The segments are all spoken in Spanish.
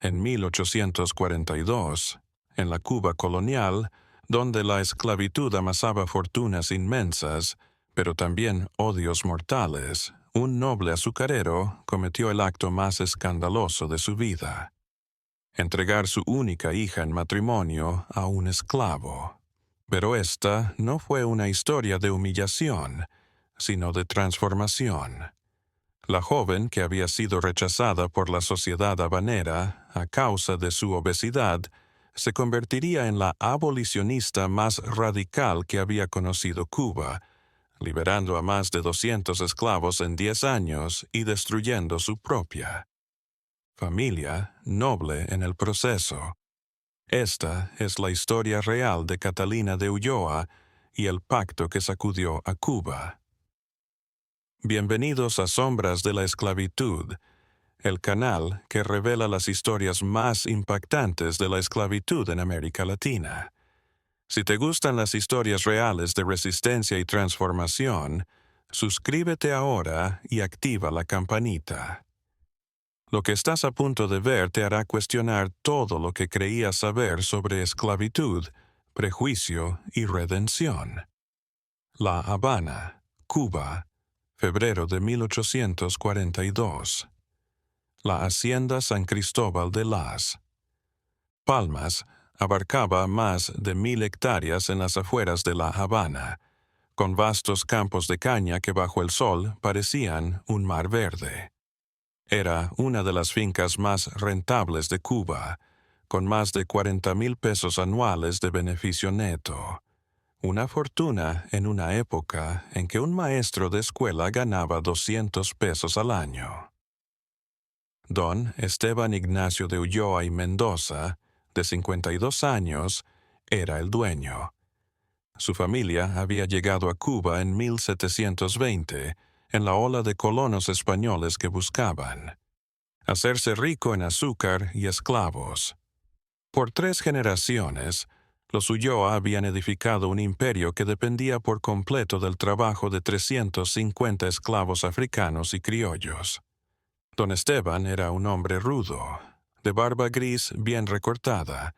En 1842, en la Cuba colonial, donde la esclavitud amasaba fortunas inmensas, pero también odios mortales, un noble azucarero cometió el acto más escandaloso de su vida: entregar su única hija en matrimonio a un esclavo. Pero esta no fue una historia de humillación, sino de transformación. La joven, que había sido rechazada por la sociedad habanera a causa de su obesidad, se convertiría en la abolicionista más radical que había conocido Cuba, liberando a más de 200 esclavos en 10 años y destruyendo su propia familia noble en el proceso. Esta es la historia real de Catalina de Ulloa y el pacto que sacudió a Cuba. Bienvenidos a Sombras de la Esclavitud, el canal que revela las historias más impactantes de la esclavitud en América Latina. Si te gustan las historias reales de resistencia y transformación, suscríbete ahora y activa la campanita. Lo que estás a punto de ver te hará cuestionar todo lo que creías saber sobre esclavitud, prejuicio y redención. La Habana, Cuba, febrero de 1842. La hacienda San Cristóbal de Las Palmas abarcaba más de 1000 hectáreas en las afueras de La Habana, con vastos campos de caña que bajo el sol parecían un mar verde. Era una de las fincas más rentables de Cuba, con más de 40,000 pesos anuales de beneficio neto. Una fortuna en una época en que un maestro de escuela ganaba 200 pesos al año. Don Esteban Ignacio de Ulloa y Mendoza, de 52 años, era el dueño. Su familia había llegado a Cuba en 1720, en la ola de colonos españoles que buscaban hacerse rico en azúcar y esclavos. Por 3 generaciones, los Ulloa habían edificado un imperio que dependía por completo del trabajo de 350 esclavos africanos y criollos. Don Esteban era un hombre rudo, de barba gris bien recortada,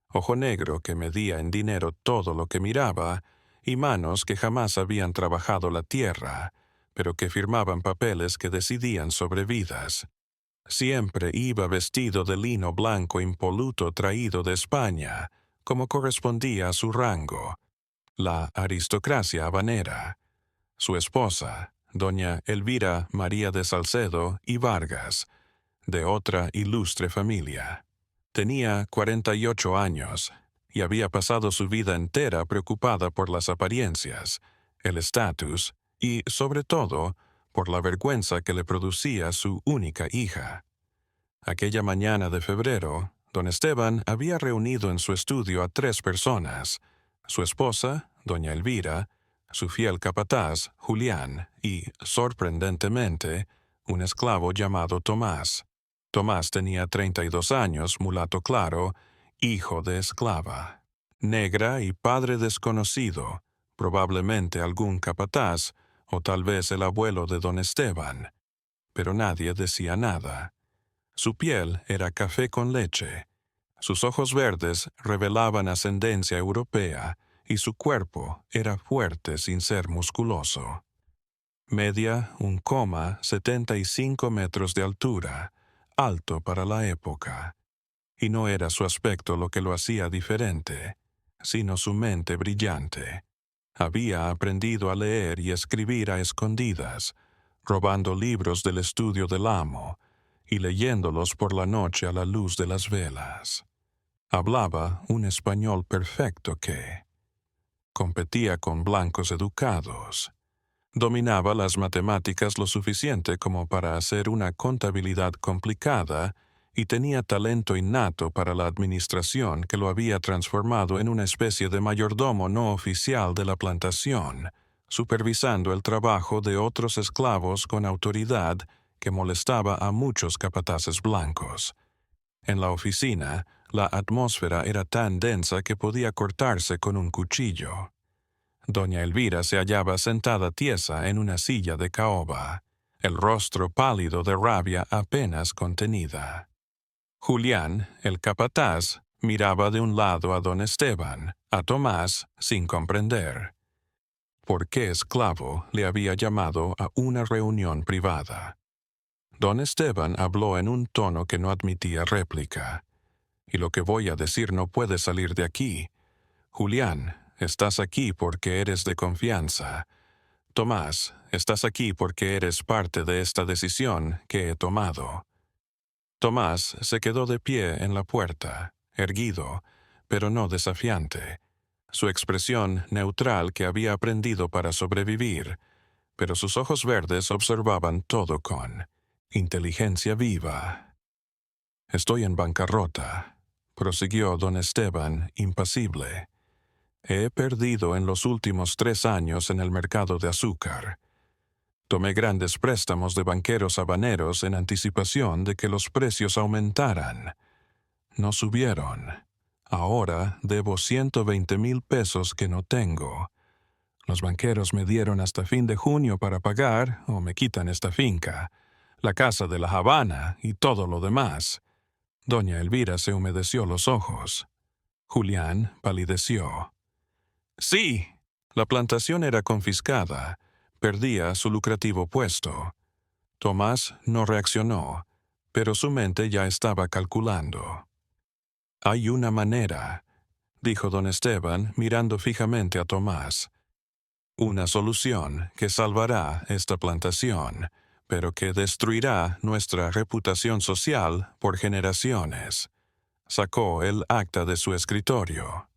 ojo negro que medía en dinero todo lo que miraba, y manos que jamás habían trabajado la tierra, pero que firmaban papeles que decidían sobre vidas. Siempre iba vestido de lino blanco impoluto traído de España, como correspondía a su rango, la aristocracia habanera. Su esposa, doña Elvira María de Salcedo y Vargas, de otra ilustre familia. Tenía 48 años y había pasado su vida entera preocupada por las apariencias, el estatus y, sobre todo, por la vergüenza que le producía su única hija. Aquella mañana de febrero, don Esteban había reunido en su estudio a 3 personas: su esposa, doña Elvira, su fiel capataz, Julián, y, sorprendentemente, un esclavo llamado Tomás. Tomás tenía 32 años, mulato claro, hijo de esclava, negra y padre desconocido, probablemente algún capataz, o tal vez el abuelo de don Esteban. Pero nadie decía nada. Su piel era café con leche, sus ojos verdes revelaban ascendencia europea, y su cuerpo era fuerte sin ser musculoso. Media 1,75 metros de altura, alto para la época. Y no era su aspecto lo que lo hacía diferente, sino su mente brillante. Había aprendido a leer y escribir a escondidas, robando libros del estudio del amo y leyéndolos por la noche a la luz de las velas. Hablaba un español perfecto que competía con blancos educados. Dominaba las matemáticas lo suficiente como para hacer una contabilidad complicada y tenía talento innato para la administración que lo había transformado en una especie de mayordomo no oficial de la plantación, supervisando el trabajo de otros esclavos con autoridad que molestaba a muchos capataces blancos. En la oficina, la atmósfera era tan densa que podía cortarse con un cuchillo. Doña Elvira se hallaba sentada tiesa en una silla de caoba, el rostro pálido de rabia apenas contenida. Julián, el capataz, miraba de un lado a don Esteban, a Tomás, sin comprender por qué esclavo le había llamado a una reunión privada. Don Esteban habló en un tono que no admitía réplica. Y lo que voy a decir no puede salir de aquí. Julián, estás aquí porque eres de confianza. Tomás, estás aquí porque eres parte de esta decisión que he tomado. Tomás se quedó de pie en la puerta, erguido, pero no desafiante. Su expresión neutral que había aprendido para sobrevivir, pero sus ojos verdes observaban todo con inteligencia viva. «Estoy en bancarrota», prosiguió don Esteban, impasible. «He perdido en los últimos 3 años en el mercado de azúcar. Tomé grandes préstamos de banqueros habaneros en anticipación de que los precios aumentaran. No subieron. Ahora debo 120,000 pesos que no tengo. Los banqueros me dieron hasta fin de junio para pagar o me quitan esta finca, la casa de la Habana y todo lo demás». Doña Elvira se humedeció los ojos. Julián palideció. «Sí, la plantación era confiscada. Perdía su lucrativo puesto». Tomás no reaccionó, pero su mente ya estaba calculando. «Hay una manera», dijo don Esteban, mirando fijamente a Tomás. «Una solución que salvará esta plantación, pero que destruirá nuestra reputación social por generaciones». Sacó el acta de su escritorio.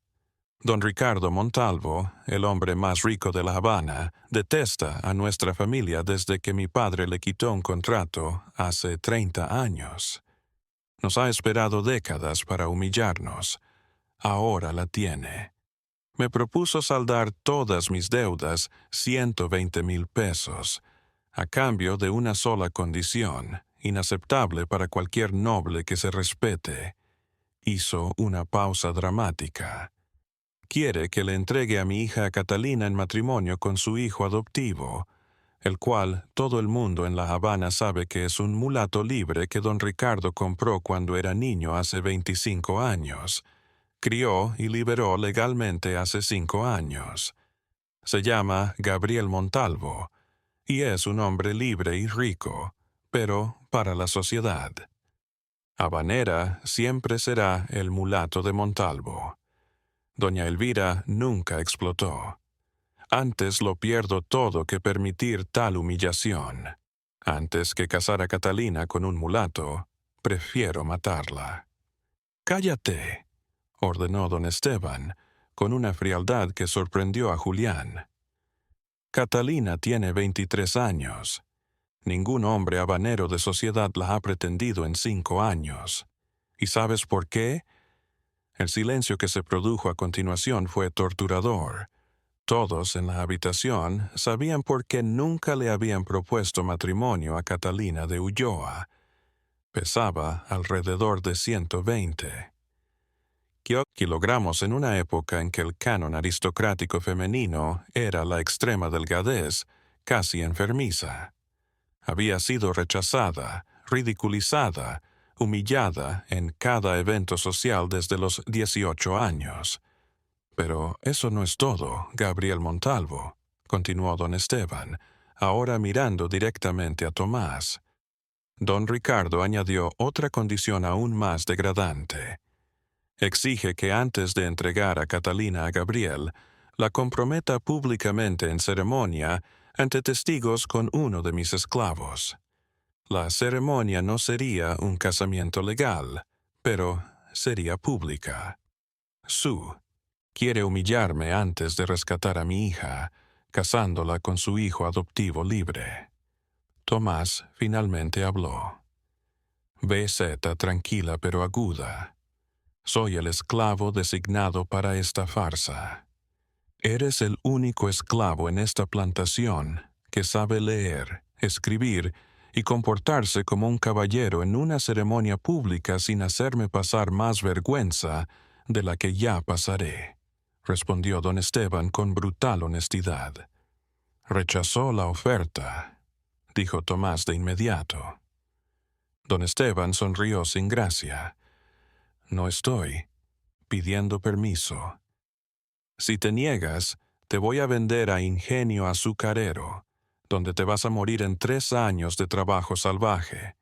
«Don Ricardo Montalvo, el hombre más rico de La Habana, detesta a nuestra familia desde que mi padre le quitó un contrato hace 30 años. Nos ha esperado décadas para humillarnos. Ahora la tiene. Me propuso saldar todas mis deudas, 120,000 pesos, a cambio de una sola condición, inaceptable para cualquier noble que se respete». Hizo una pausa dramática. «Quiere que le entregue a mi hija Catalina en matrimonio con su hijo adoptivo, el cual todo el mundo en La Habana sabe que es un mulato libre que don Ricardo compró cuando era niño hace 25 años. Crió y liberó legalmente hace 5 años. Se llama Gabriel Montalvo, y es un hombre libre y rico, pero para la sociedad. Habanera siempre será el mulato de Montalvo. Doña Elvira nunca explotó. Antes lo pierdo todo que permitir tal humillación. Antes que casar a Catalina con un mulato, prefiero matarla». «Cállate», ordenó don Esteban, con una frialdad que sorprendió a Julián. «Catalina tiene 23 años. Ningún hombre habanero de sociedad la ha pretendido en 5 años. ¿Y sabes por qué?» El silencio que se produjo a continuación fue torturador. Todos en la habitación sabían por qué nunca le habían propuesto matrimonio a Catalina de Ulloa. Pesaba alrededor de 120 kilogramos en una época en que el canon aristocrático femenino era la extrema delgadez, casi enfermiza. Había sido rechazada, ridiculizada, humillada en cada evento social desde los 18 años. «Pero eso no es todo, Gabriel Montalvo», continuó don Esteban, ahora mirando directamente a Tomás. Don Ricardo añadió otra condición aún más degradante. Exige que antes de entregar a Catalina a Gabriel, la comprometa públicamente en ceremonia ante testigos con uno de mis esclavos. La ceremonia no sería un casamiento legal, pero sería pública. Quiere humillarme antes de rescatar a mi hija, casándola con su hijo adoptivo libre. Tomás finalmente habló. «VZ tranquila pero aguda. Soy el esclavo designado para esta farsa. Eres el único esclavo en esta plantación que sabe leer, escribir y comportarse como un caballero en una ceremonia pública sin hacerme pasar más vergüenza de la que ya pasaré», respondió don Esteban con brutal honestidad. «Rechazó la oferta», dijo Tomás de inmediato. Don Esteban sonrió sin gracia. No estoy pidiendo permiso. Si te niegas, te voy a vender a Ingenio Azucarero, donde te vas a morir en 3 años de trabajo salvaje.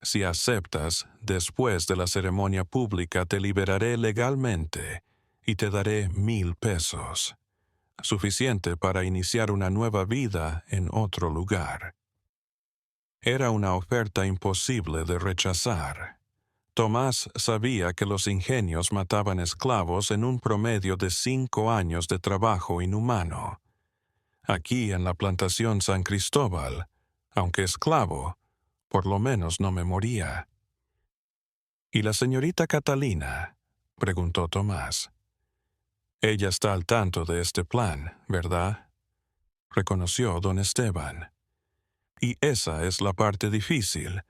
Si aceptas, después de la ceremonia pública te liberaré legalmente y te daré 1,000 pesos, suficiente para iniciar una nueva vida en otro lugar. Era una oferta imposible de rechazar. Tomás sabía que los ingenios mataban esclavos en un promedio de 5 años de trabajo inhumano. Aquí en la plantación San Cristóbal, aunque esclavo, por lo menos no me moría. ¿Y la señorita Catalina?, preguntó Tomás. Ella está al tanto de este plan, ¿verdad?, reconoció don Esteban. Y esa es la parte difícil.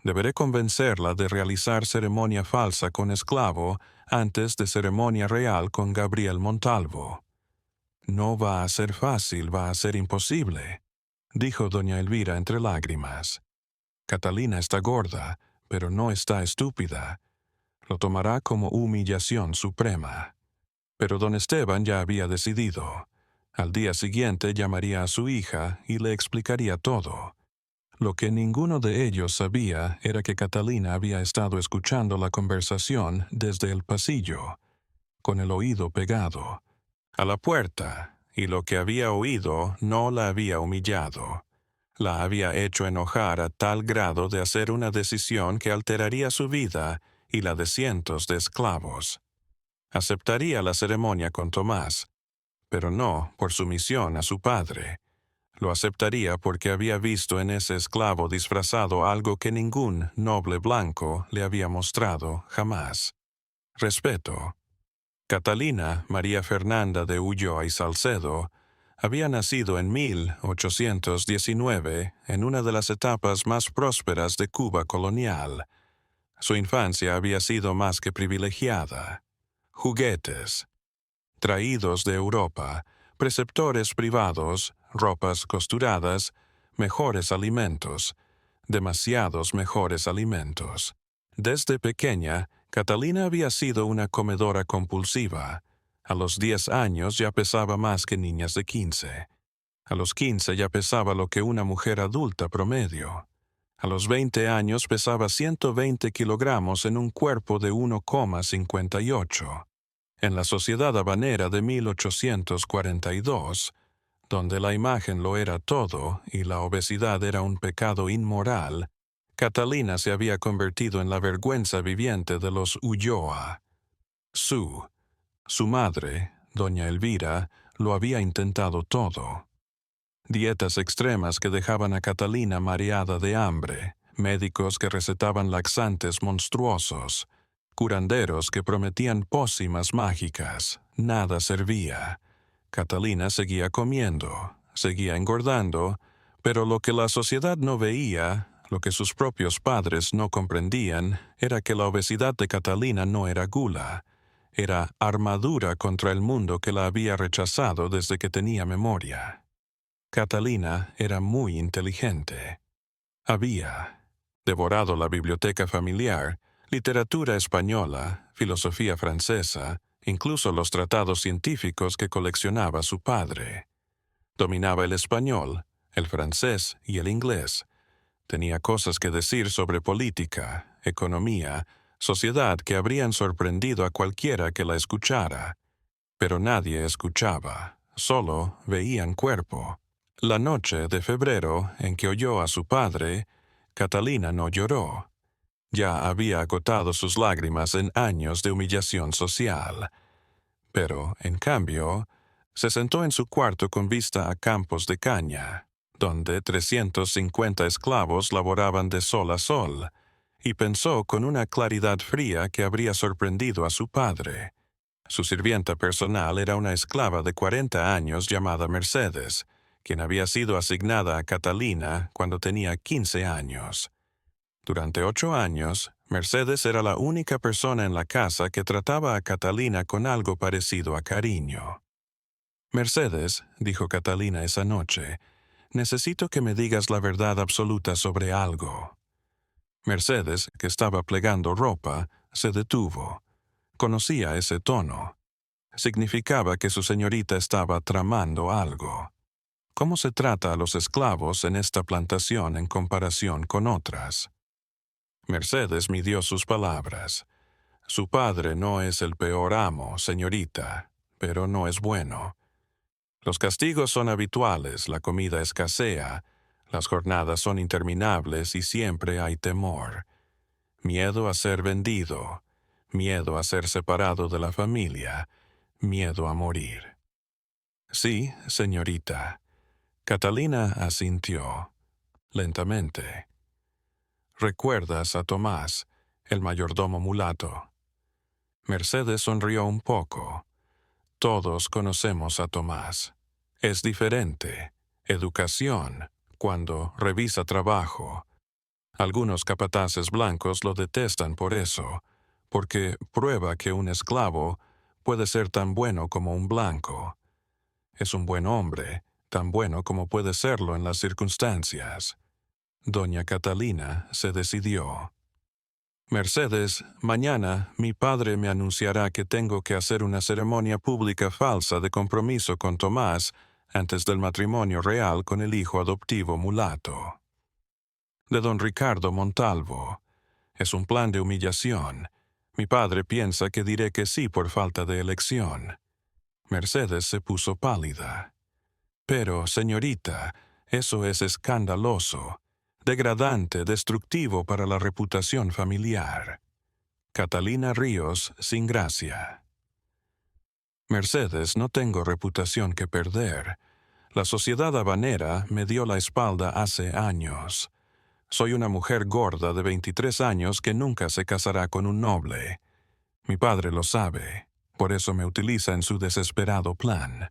Deberé convencerla de realizar ceremonia falsa con esclavo antes de ceremonia real con Gabriel Montalvo. No va a ser fácil, va a ser imposible, dijo doña Elvira entre lágrimas. Catalina está gorda, pero no está estúpida. Lo tomará como humillación suprema. Pero don Esteban ya había decidido. Al día siguiente llamaría a su hija y le explicaría todo. Lo que ninguno de ellos sabía era que Catalina había estado escuchando la conversación desde el pasillo, con el oído pegado a la puerta, y lo que había oído no la había humillado. La había hecho enojar a tal grado de hacer una decisión que alteraría su vida y la de cientos de esclavos. Aceptaría la ceremonia con Tomás, pero no por sumisión a su padre. Lo aceptaría porque había visto en ese esclavo disfrazado algo que ningún noble blanco le había mostrado jamás: respeto. Catalina María Fernanda de Ulloa y Salcedo había nacido en 1819 en una de las etapas más prósperas de Cuba colonial. Su infancia había sido más que privilegiada. Juguetes traídos de Europa, preceptores privados, ropas costuradas, mejores alimentos, demasiados mejores alimentos. Desde pequeña, Catalina había sido una comedora compulsiva. A los 10 años ya pesaba más que niñas de 15. A los 15 ya pesaba lo que una mujer adulta promedio. A los 20 años pesaba 120 kilogramos en un cuerpo de 1,58. En la sociedad habanera de 1842, donde la imagen lo era todo y la obesidad era un pecado inmoral, Catalina se había convertido en la vergüenza viviente de los Ulloa. Su madre, doña Elvira, lo había intentado todo. Dietas extremas que dejaban a Catalina mareada de hambre, médicos que recetaban laxantes monstruosos, curanderos que prometían pócimas mágicas. Nada servía. Catalina seguía comiendo, seguía engordando, pero lo que la sociedad no veía, lo que sus propios padres no comprendían, era que la obesidad de Catalina no era gula, era armadura contra el mundo que la había rechazado desde que tenía memoria. Catalina era muy inteligente. Había devorado la biblioteca familiar, literatura española, filosofía francesa, incluso los tratados científicos que coleccionaba su padre. Dominaba el español, el francés y el inglés. Tenía cosas que decir sobre política, economía, sociedad que habrían sorprendido a cualquiera que la escuchara. Pero nadie escuchaba, solo veían cuerpo. La noche de febrero en que oyó a su padre, Catalina no lloró. Ya había agotado sus lágrimas en años de humillación social. Pero, en cambio, se sentó en su cuarto con vista a campos de caña, donde 350 esclavos laboraban de sol a sol, y pensó con una claridad fría que habría sorprendido a su padre. Su sirvienta personal era una esclava de 40 años llamada Mercedes, quien había sido asignada a Catalina cuando tenía 15 años. Durante 8 años, Mercedes era la única persona en la casa que trataba a Catalina con algo parecido a cariño. «Mercedes», dijo Catalina esa noche, «necesito que me digas la verdad absoluta sobre algo». Mercedes, que estaba plegando ropa, se detuvo. Conocía ese tono. Significaba que su señorita estaba tramando algo. ¿Cómo se trata a los esclavos en esta plantación en comparación con otras? Mercedes midió sus palabras. Su padre no es el peor amo, señorita, pero no es bueno. Los castigos son habituales, la comida escasea, las jornadas son interminables y siempre hay temor. Miedo a ser vendido, miedo a ser separado de la familia, miedo a morir. Sí, señorita. Catalina asintió, lentamente. ¿Recuerdas a Tomás, el mayordomo mulato? Mercedes sonrió un poco. Todos conocemos a Tomás. Es diferente. Educación, cuando revisa trabajo. Algunos capataces blancos lo detestan por eso, porque prueba que un esclavo puede ser tan bueno como un blanco. Es un buen hombre, tan bueno como puede serlo en las circunstancias. Doña Catalina se decidió. Mercedes, mañana mi padre me anunciará que tengo que hacer una ceremonia pública falsa de compromiso con Tomás antes del matrimonio real con el hijo adoptivo mulato. De don Ricardo Montalvo. Es un plan de humillación. Mi padre piensa que diré que sí por falta de elección. Mercedes se puso pálida. Pero, señorita, eso es escandaloso, degradante, destructivo para la reputación familiar. Catalina Ríos, sin gracia. Mercedes, no tengo reputación que perder. La sociedad habanera me dio la espalda hace años. Soy una mujer gorda de 23 años que nunca se casará con un noble. Mi padre lo sabe, por eso me utiliza en su desesperado plan.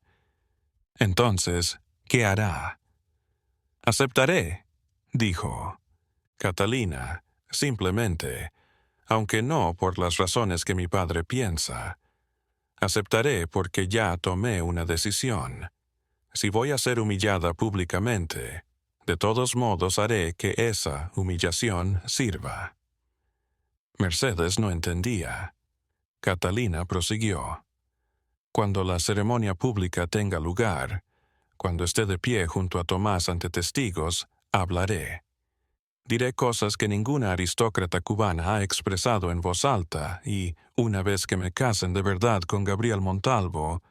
Entonces, ¿qué hará? Aceptaré, dijo. Catalina, simplemente, aunque no por las razones que mi padre piensa. Aceptaré porque ya tomé una decisión. Si voy a ser humillada públicamente, de todos modos haré que esa humillación sirva. Mercedes no entendía. Catalina prosiguió. Cuando la ceremonia pública tenga lugar, cuando esté de pie junto a Tomás ante testigos, hablaré. Diré cosas que ninguna aristócrata cubana ha expresado en voz alta y, una vez que me casen de verdad con Gabriel Montalvo,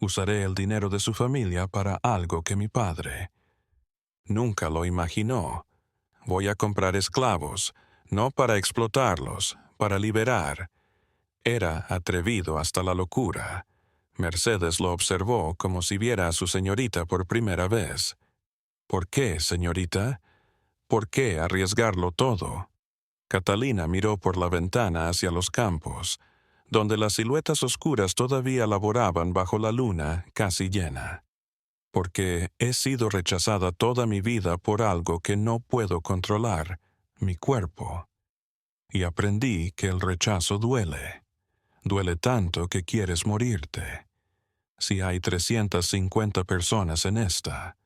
usaré el dinero de su familia para algo que mi padre nunca lo imaginó. Voy a comprar esclavos, no para explotarlos, para liberar. Era atrevido hasta la locura. Mercedes lo observó como si viera a su señorita por primera vez. ¿Por qué, señorita? ¿Por qué arriesgarlo todo? Catalina miró por la ventana hacia los campos, donde las siluetas oscuras todavía laboraban bajo la luna casi llena. Porque he sido rechazada toda mi vida por algo que no puedo controlar, mi cuerpo. Y aprendí que el rechazo duele. Duele tanto que quieres morirte. Si hay 350 personas en esta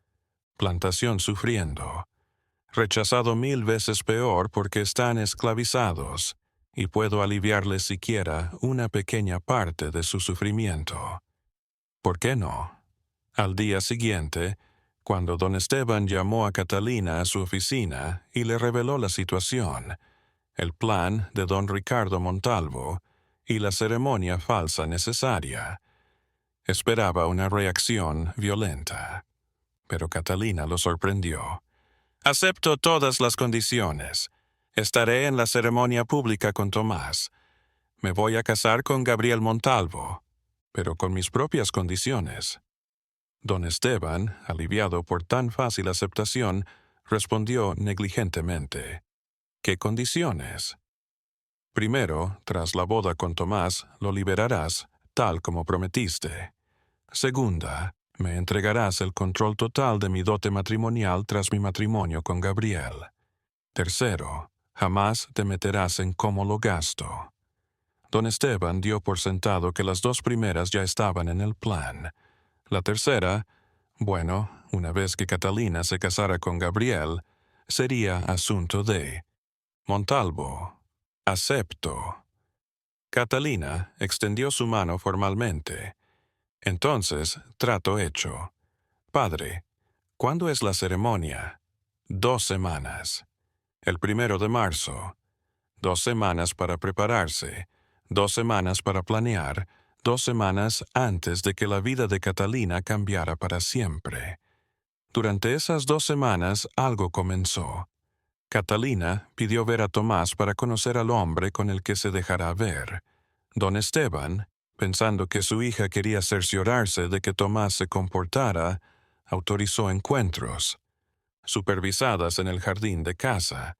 plantación sufriendo, rechazado 1000 veces peor porque están esclavizados, y puedo aliviarles siquiera una pequeña parte de su sufrimiento. ¿Por qué no? Al día siguiente, cuando don Esteban llamó a Catalina a su oficina y le reveló la situación, el plan de don Ricardo Montalvo y la ceremonia falsa necesaria, esperaba una reacción violenta. Pero Catalina lo sorprendió. Acepto todas las condiciones. Estaré en la ceremonia pública con Tomás. Me voy a casar con Gabriel Montalvo, pero con mis propias condiciones. Don Esteban, aliviado por tan fácil aceptación, respondió negligentemente. ¿Qué condiciones? Primero, tras la boda con Tomás, lo liberarás, tal como prometiste. Segunda, me entregarás el control total de mi dote matrimonial tras mi matrimonio con Gabriel. Tercero, jamás te meterás en cómo lo gasto. Don Esteban dio por sentado que las dos primeras ya estaban en el plan. La tercera, bueno, una vez que Catalina se casara con Gabriel, sería asunto de. Montalvo: acepto. Catalina extendió su mano formalmente. Entonces, trato hecho. Padre, ¿cuándo es la ceremonia? 2 semanas. El 1 de marzo. 2 semanas para prepararse, 2 semanas para planear, 2 semanas antes de que la vida de Catalina cambiara para siempre. Durante esas 2 semanas algo comenzó. Catalina pidió ver a Tomás para conocer al hombre con el que se dejará ver. Don Esteban, pensando que su hija quería cerciorarse de que Tomás se comportara, autorizó encuentros, supervisadas en el jardín de casa.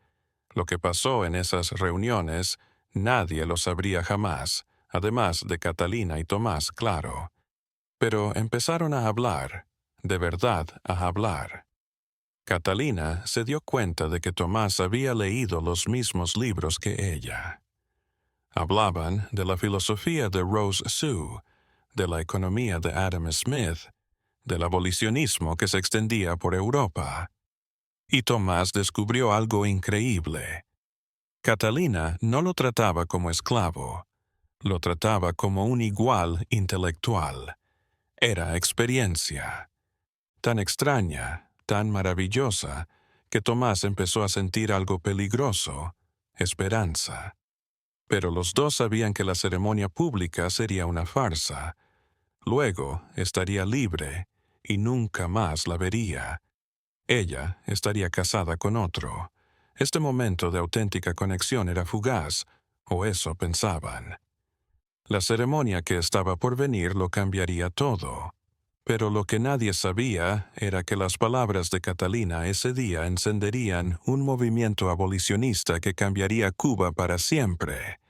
Lo que pasó en esas reuniones, nadie lo sabría jamás, además de Catalina y Tomás, claro. Pero empezaron a hablar, de verdad a hablar. Catalina se dio cuenta de que Tomás había leído los mismos libros que ella. Hablaban de la filosofía de Rose Sue, de la economía de Adam Smith, del abolicionismo que se extendía por Europa. Y Tomás descubrió algo increíble. Catalina no lo trataba como esclavo, lo trataba como un igual intelectual. Era experiencia. Tan extraña, tan maravillosa, que Tomás empezó a sentir algo peligroso, esperanza. Pero los dos sabían que la ceremonia pública sería una farsa. Luego estaría libre y nunca más la vería. Ella estaría casada con otro. Este momento de auténtica conexión era fugaz, o eso pensaban. La ceremonia que estaba por venir lo cambiaría todo. Pero lo que nadie sabía era que las palabras de Catalina ese día encenderían un movimiento abolicionista que cambiaría Cuba para siempre.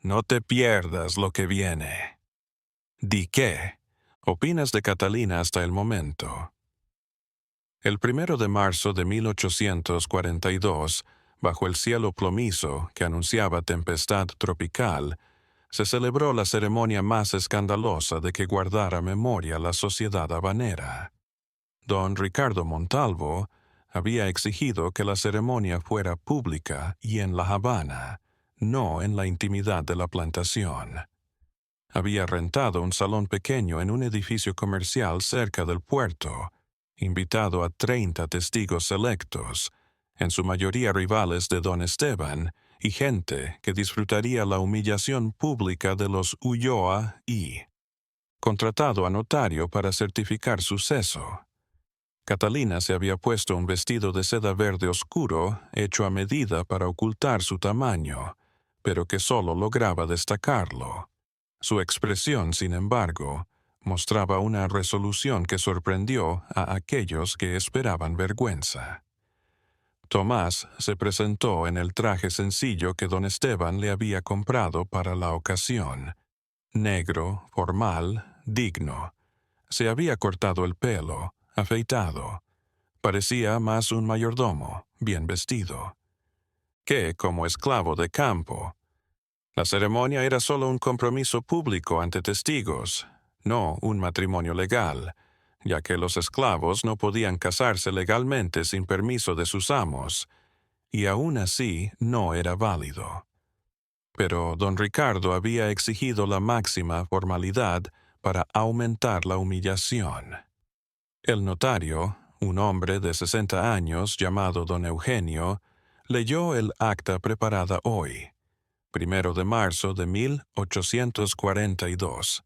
No te pierdas lo que viene. ¿Di qué? ¿Opinas de Catalina hasta el momento? El 1 de marzo de 1842, bajo el cielo plomizo que anunciaba tempestad tropical, se celebró la ceremonia más escandalosa de que guardara memoria la sociedad habanera. Don Ricardo Montalvo había exigido que la ceremonia fuera pública y en La Habana, no en la intimidad de la plantación. Había rentado un salón pequeño en un edificio comercial cerca del puerto, invitado a 30 testigos selectos, en su mayoría rivales de don Esteban, y gente que disfrutaría la humillación pública de los Ulloa y contratado a notario para certificar su ceso. Catalina se había puesto un vestido de seda verde oscuro, hecho a medida para ocultar su tamaño, pero que solo lograba destacarlo. Su expresión, sin embargo, mostraba una resolución que sorprendió a aquellos que esperaban vergüenza. Tomás se presentó en el traje sencillo que don Esteban le había comprado para la ocasión. Negro, formal, digno. Se había cortado el pelo, afeitado. Parecía más un mayordomo, bien vestido. Que, como esclavo de campo. La ceremonia era solo un compromiso público ante testigos, no un matrimonio legal, ya que los esclavos no podían casarse legalmente sin permiso de sus amos, y aún así no era válido. Pero don Ricardo había exigido la máxima formalidad para aumentar la humillación. El notario, un hombre de 60 años llamado don Eugenio, leyó el acta preparada hoy, 1 de marzo de 1842.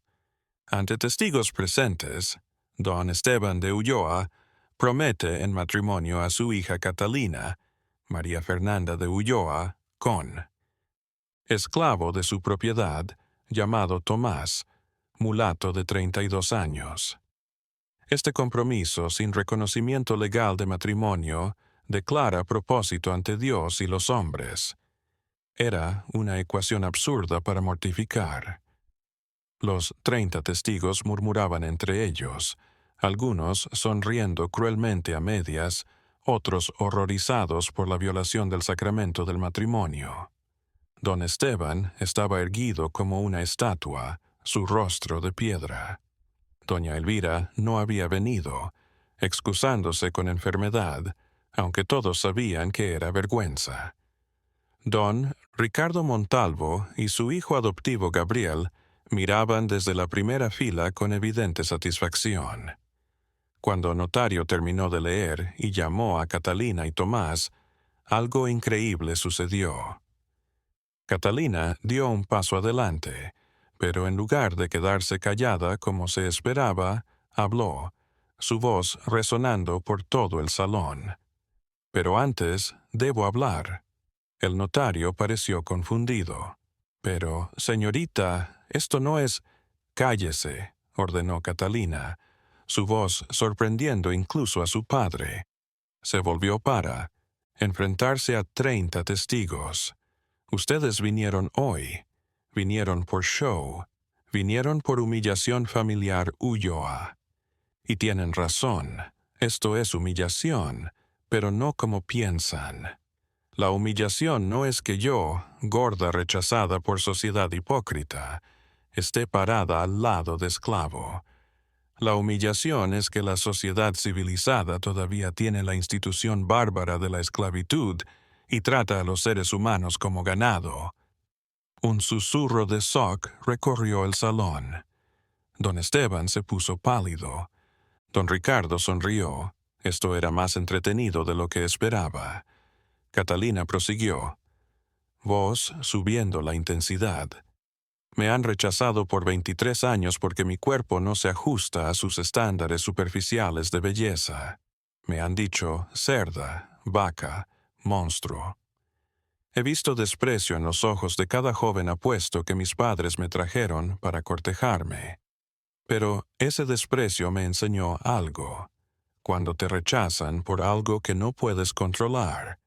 Ante testigos presentes, don Esteban de Ulloa promete en matrimonio a su hija Catalina, María Fernanda de Ulloa, con esclavo de su propiedad, llamado Tomás, mulato de 32 años. Este compromiso, sin reconocimiento legal de matrimonio, declara propósito ante Dios y los hombres. Era una ecuación absurda para mortificar. Los 30 testigos murmuraban entre ellos, algunos sonriendo cruelmente a medias, otros horrorizados por la violación del sacramento del matrimonio. Don Esteban estaba erguido como una estatua, su rostro de piedra. Doña Elvira no había venido, excusándose con enfermedad, aunque todos sabían que era vergüenza. Don Ricardo Montalvo y su hijo adoptivo Gabriel miraban desde la primera fila con evidente satisfacción. Cuando Notario terminó de leer y llamó a Catalina y Tomás, algo increíble sucedió. Catalina dio un paso adelante, pero en lugar de quedarse callada como se esperaba, habló, su voz resonando por todo el salón. Pero antes, debo hablar. El notario pareció confundido. Pero, señorita, esto no es... Cállese, ordenó Catalina, su voz sorprendiendo incluso a su padre. Se volvió para enfrentarse a 30 testigos. Ustedes vinieron hoy. Vinieron por show. Vinieron por humillación familiar Ulloa. Y tienen razón. Esto es humillación, pero no como piensan. La humillación no es que yo, gorda rechazada por sociedad hipócrita, esté parada al lado de esclavo. La humillación es que la sociedad civilizada todavía tiene la institución bárbara de la esclavitud y trata a los seres humanos como ganado. Un susurro de shock recorrió el salón. Don Esteban se puso pálido. Don Ricardo sonrió. Esto era más entretenido de lo que esperaba. Catalina prosiguió. Voz subiendo la intensidad. Me han rechazado por 23 años porque mi cuerpo no se ajusta a sus estándares superficiales de belleza. Me han dicho cerda, vaca, monstruo. He visto desprecio en los ojos de cada joven apuesto que mis padres me trajeron para cortejarme. Pero ese desprecio me enseñó algo. Cuando te rechazan por algo que no puedes controlar,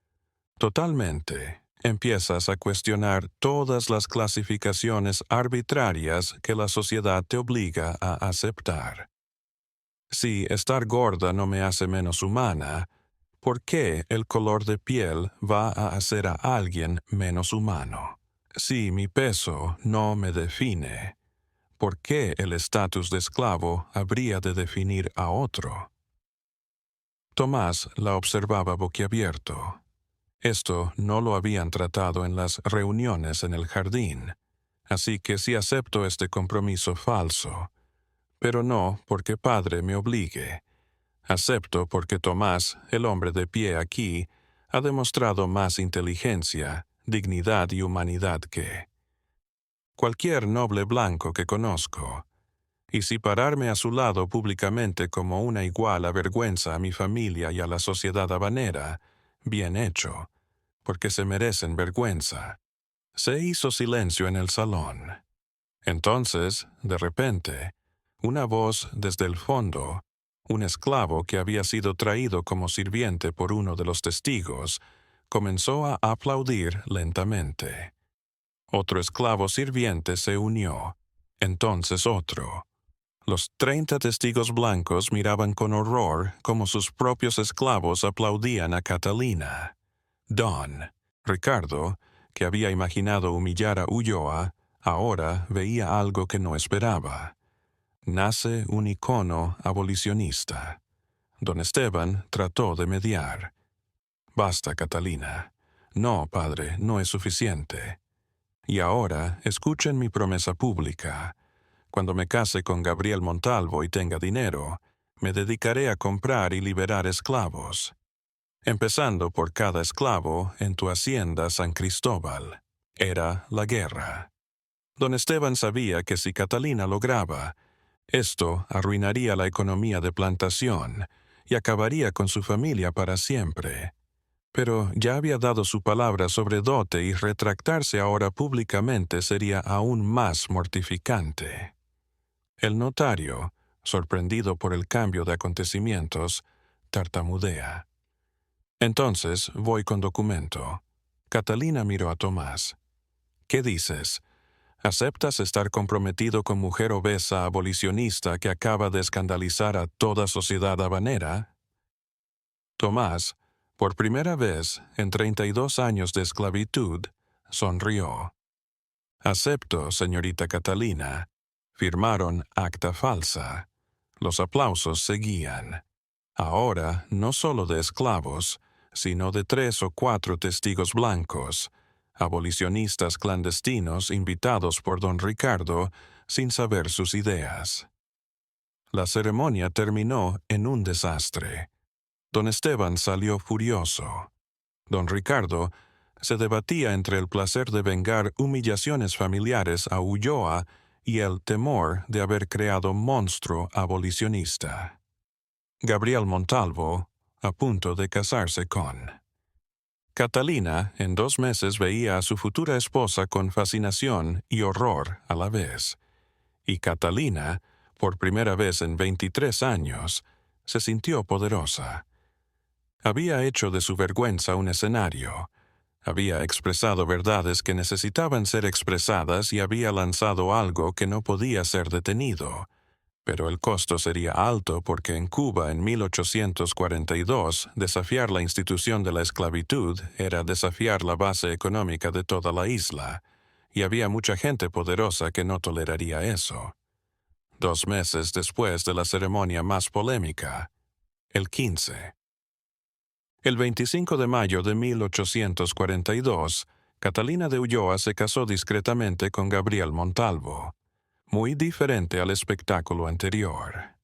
totalmente, empiezas a cuestionar todas las clasificaciones arbitrarias que la sociedad te obliga a aceptar. Si estar gorda no me hace menos humana, ¿por qué el color de piel va a hacer a alguien menos humano? Si mi peso no me define, ¿por qué el estatus de esclavo habría de definir a otro? Tomás la observaba boquiabierto. Esto no lo habían tratado en las reuniones en el jardín, así que sí acepto este compromiso falso, pero no porque padre me obligue. Acepto porque Tomás, el hombre de pie aquí, ha demostrado más inteligencia, dignidad y humanidad que cualquier noble blanco que conozco. Y si pararme a su lado públicamente como una igual avergüenza a mi familia y a la sociedad habanera, bien hecho, porque se merecen vergüenza. Se hizo silencio en el salón. Entonces, de repente, una voz desde el fondo, un esclavo que había sido traído como sirviente por uno de los testigos, comenzó a aplaudir lentamente. Otro esclavo sirviente se unió, entonces otro. Los 30 testigos blancos miraban con horror como sus propios esclavos aplaudían a Catalina. Don Ricardo, que había imaginado humillar a Ulloa, ahora veía algo que no esperaba. Nace un icono abolicionista. Don Esteban trató de mediar. Basta, Catalina. No, padre, no es suficiente. Y ahora, escuchen mi promesa pública. Cuando me case con Gabriel Montalvo y tenga dinero, me dedicaré a comprar y liberar esclavos, empezando por cada esclavo en tu hacienda San Cristóbal. Era la guerra. Don Esteban sabía que si Catalina lograba, esto arruinaría la economía de plantación y acabaría con su familia para siempre. Pero ya había dado su palabra sobre dote y retractarse ahora públicamente sería aún más mortificante. El notario, sorprendido por el cambio de acontecimientos, tartamudea. Entonces voy con documento. Catalina miró a Tomás. ¿Qué dices? ¿Aceptas estar comprometido con mujer obesa abolicionista que acaba de escandalizar a toda sociedad habanera? Tomás, por primera vez en 32 años de esclavitud, sonrió. Acepto, señorita Catalina. Firmaron acta falsa. Los aplausos seguían. Ahora, no solo de esclavos, sino de 3 o 4 testigos blancos, abolicionistas clandestinos invitados por don Ricardo sin saber sus ideas. La ceremonia terminó en un desastre. Don Esteban salió furioso. Don Ricardo se debatía entre el placer de vengar humillaciones familiares a Ulloa y el temor de haber creado monstruo abolicionista. Gabriel Montalvo, a punto de casarse con. Catalina, en 2 meses veía a su futura esposa con fascinación y horror a la vez. Y Catalina, por primera vez en 23 años, se sintió poderosa. Había hecho de su vergüenza un escenario. Había expresado verdades que necesitaban ser expresadas y había lanzado algo que no podía ser detenido. Pero el costo sería alto porque en Cuba en 1842 desafiar la institución de la esclavitud era desafiar la base económica de toda la isla, y había mucha gente poderosa que no toleraría eso. 2 meses después de la ceremonia más polémica, el 15. El 25 de mayo de 1842, Catalina de Ulloa se casó discretamente con Gabriel Montalvo, muy diferente al espectáculo anterior.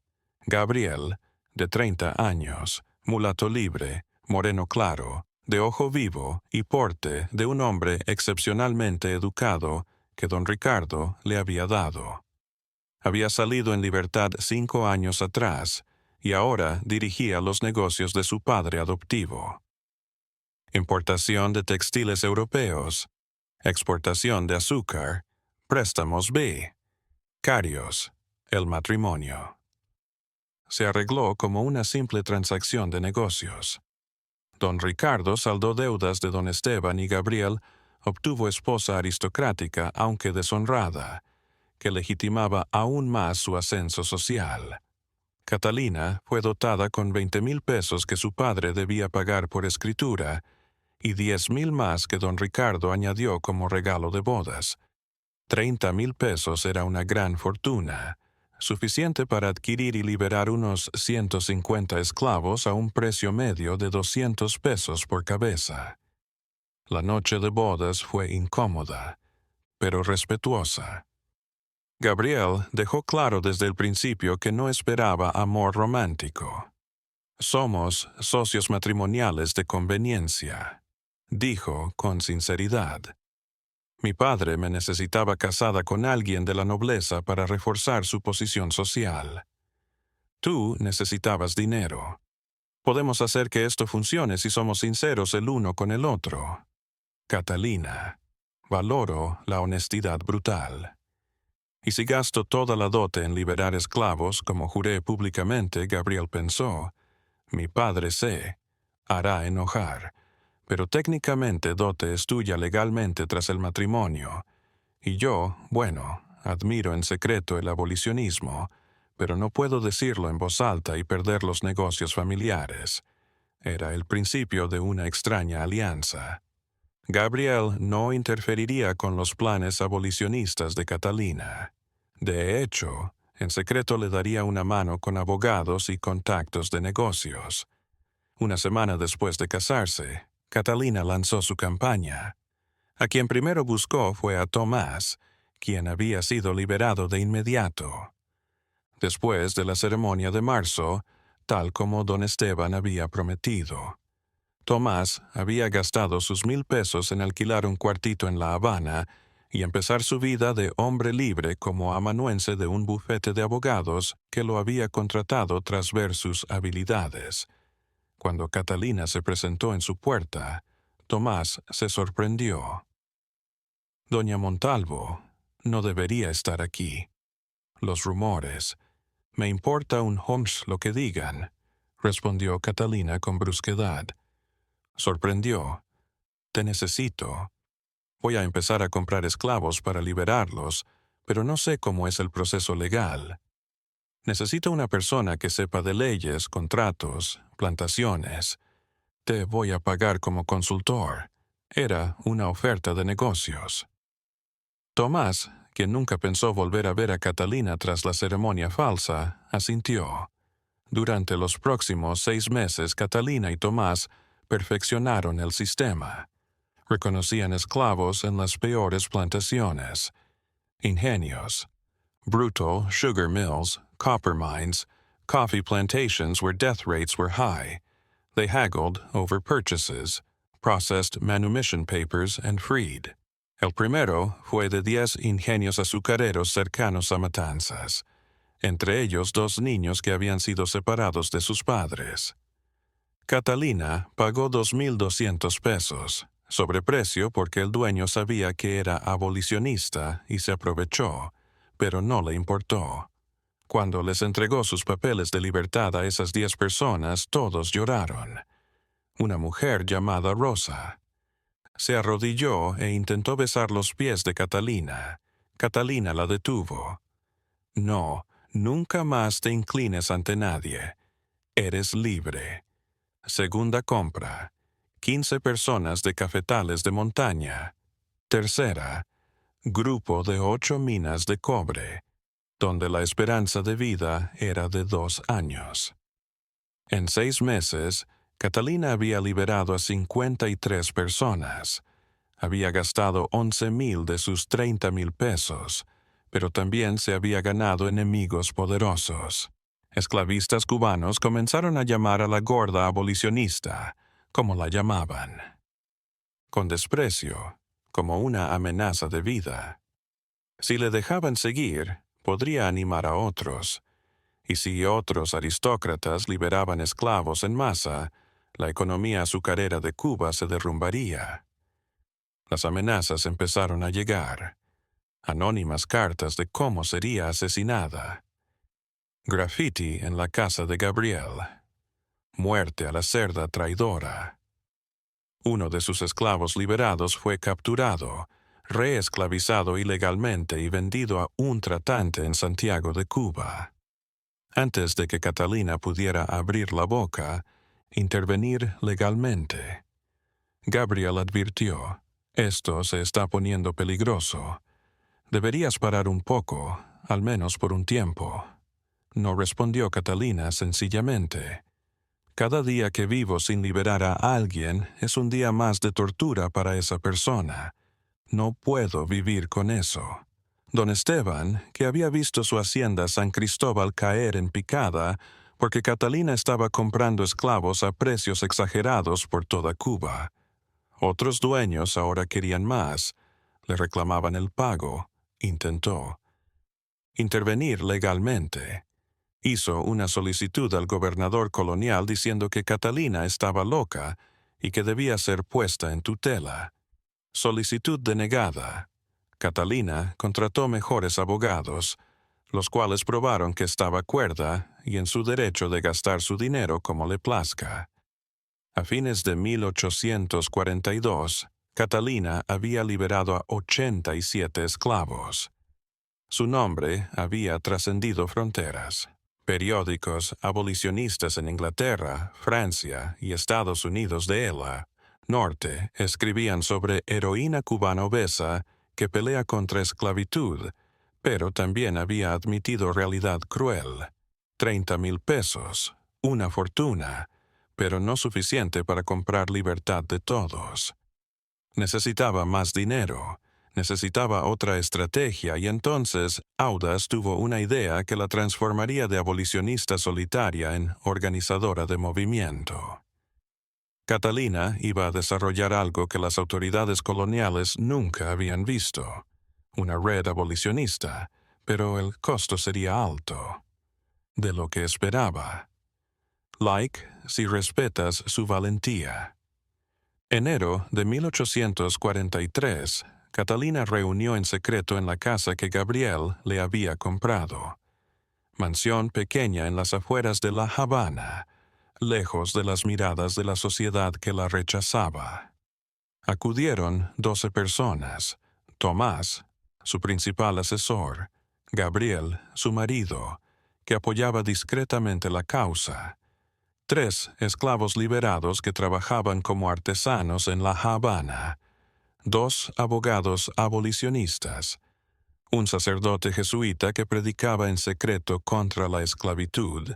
Gabriel, de 30 años, mulato libre, moreno claro, de ojo vivo y porte de un hombre excepcionalmente educado que don Ricardo le había dado. Había salido en libertad 5 años atrás, y ahora dirigía los negocios de su padre adoptivo. Importación de textiles europeos, exportación de azúcar, préstamos B, Carios, el matrimonio. Se arregló como una simple transacción de negocios. Don Ricardo saldó deudas de don Esteban y Gabriel obtuvo esposa aristocrática aunque deshonrada, que legitimaba aún más su ascenso social. Catalina fue dotada con 20,000 pesos que su padre debía pagar por escritura y 10,000 más que don Ricardo añadió como regalo de bodas. 30,000 pesos era una gran fortuna, suficiente para adquirir y liberar unos 150 esclavos a un precio medio de 200 pesos por cabeza. La noche de bodas fue incómoda, pero respetuosa. Gabriel dejó claro desde el principio que no esperaba amor romántico. Somos socios matrimoniales de conveniencia, dijo con sinceridad. Mi padre me necesitaba casada con alguien de la nobleza para reforzar su posición social. Tú necesitabas dinero. Podemos hacer que esto funcione si somos sinceros el uno con el otro. Catalina, valoro la honestidad brutal. Y si gasto toda la dote en liberar esclavos, como juré públicamente, Gabriel pensó, mi padre hará enojar, pero técnicamente dote es tuya legalmente tras el matrimonio. Y yo, bueno, admiro en secreto el abolicionismo, pero no puedo decirlo en voz alta y perder los negocios familiares. Era el principio de una extraña alianza. Gabriel no interferiría con los planes abolicionistas de Catalina. De hecho, en secreto le daría una mano con abogados y contactos de negocios. Una semana después de casarse, Catalina lanzó su campaña. A quien primero buscó fue a Tomás, quien había sido liberado de inmediato. Después de la ceremonia de marzo, tal como don Esteban había prometido. Tomás había gastado sus 1,000 pesos en alquilar un cuartito en La Habana y empezar su vida de hombre libre como amanuense de un bufete de abogados que lo había contratado tras ver sus habilidades. Cuando Catalina se presentó en su puerta, Tomás se sorprendió. Doña Montalvo no debería estar aquí. Los rumores. Me importa un homs lo que digan, respondió Catalina con brusquedad. Sorprendió. Te necesito. Voy a empezar a comprar esclavos para liberarlos, pero no sé cómo es el proceso legal. Necesito una persona que sepa de leyes, contratos, plantaciones. Te voy a pagar como consultor. Era una oferta de negocios. Tomás, quien nunca pensó volver a ver a Catalina tras la ceremonia falsa, asintió. Durante los próximos 6 meses, Catalina y Tomás perfeccionaron el sistema. Reconocían esclavos en las peores plantaciones. Ingenios. Brutal sugar mills, copper mines, coffee plantations where death rates were high. They haggled over purchases, processed manumission papers, and freed. El primero fue de 10 ingenios azucareros cercanos a Matanzas, entre ellos 2 niños que habían sido separados de sus padres. Catalina pagó 2,200 pesos, sobreprecio porque el dueño sabía que era abolicionista y se aprovechó, pero no le importó. Cuando les entregó sus papeles de libertad a esas 10 personas, todos lloraron. Una mujer llamada Rosa se arrodilló e intentó besar los pies de Catalina. Catalina la detuvo. No, nunca más te inclines ante nadie. Eres libre. Segunda compra. 15 personas de cafetales de montaña. Tercera. Grupo de 8 minas de cobre, donde la esperanza de vida era de 2 años. En 6 meses, Catalina había liberado a 53 personas. Había gastado 11,000 de sus 30,000 pesos, pero también se había ganado enemigos poderosos. Esclavistas cubanos comenzaron a llamar a la gorda abolicionista, como la llamaban, con desprecio, como una amenaza de vida. Si le dejaban seguir, podría animar a otros, y si otros aristócratas liberaban esclavos en masa, la economía azucarera de Cuba se derrumbaría. Las amenazas empezaron a llegar. Anónimas cartas de cómo sería asesinada. Graffiti en la casa de Gabriel. Muerte a la cerda traidora. Uno de sus esclavos liberados fue capturado, reesclavizado ilegalmente y vendido a un tratante en Santiago de Cuba. Antes de que Catalina pudiera abrir la boca, intervenir legalmente, Gabriel advirtió: «Esto se está poniendo peligroso. Deberías parar un poco, al menos por un tiempo». No respondió Catalina sencillamente. Cada día que vivo sin liberar a alguien es un día más de tortura para esa persona. No puedo vivir con eso. Don Esteban, que había visto su hacienda San Cristóbal caer en picada porque Catalina estaba comprando esclavos a precios exagerados por toda Cuba. Otros dueños ahora querían más, le reclamaban el pago, intentó intervenir legalmente. Hizo una solicitud al gobernador colonial diciendo que Catalina estaba loca y que debía ser puesta en tutela. Solicitud denegada. Catalina contrató mejores abogados, los cuales probaron que estaba cuerda y en su derecho de gastar su dinero como le plazca. A fines de 1842, Catalina había liberado a 87 esclavos. Su nombre había trascendido fronteras. Periódicos abolicionistas en Inglaterra, Francia y Estados Unidos de la Norte escribían sobre heroína cubana obesa que pelea contra esclavitud, pero también había admitido realidad cruel. 30,000 pesos, una fortuna, pero no suficiente para comprar libertad de todos. Necesitaba más dinero. Necesitaba otra estrategia y entonces Audaz tuvo una idea que la transformaría de abolicionista solitaria en organizadora de movimiento. Catalina iba a desarrollar algo que las autoridades coloniales nunca habían visto: una red abolicionista, pero el costo sería alto. De lo que esperaba. Like si respetas su valentía. Enero de 1843, Catalina reunió en secreto en la casa que Gabriel le había comprado. Mansión pequeña en las afueras de La Habana, lejos de las miradas de la sociedad que la rechazaba. Acudieron 12 personas: Tomás, su principal asesor; Gabriel, su marido, que apoyaba discretamente la causa; 3 esclavos liberados que trabajaban como artesanos en La Habana; 2 abogados abolicionistas; un sacerdote jesuita que predicaba en secreto contra la esclavitud;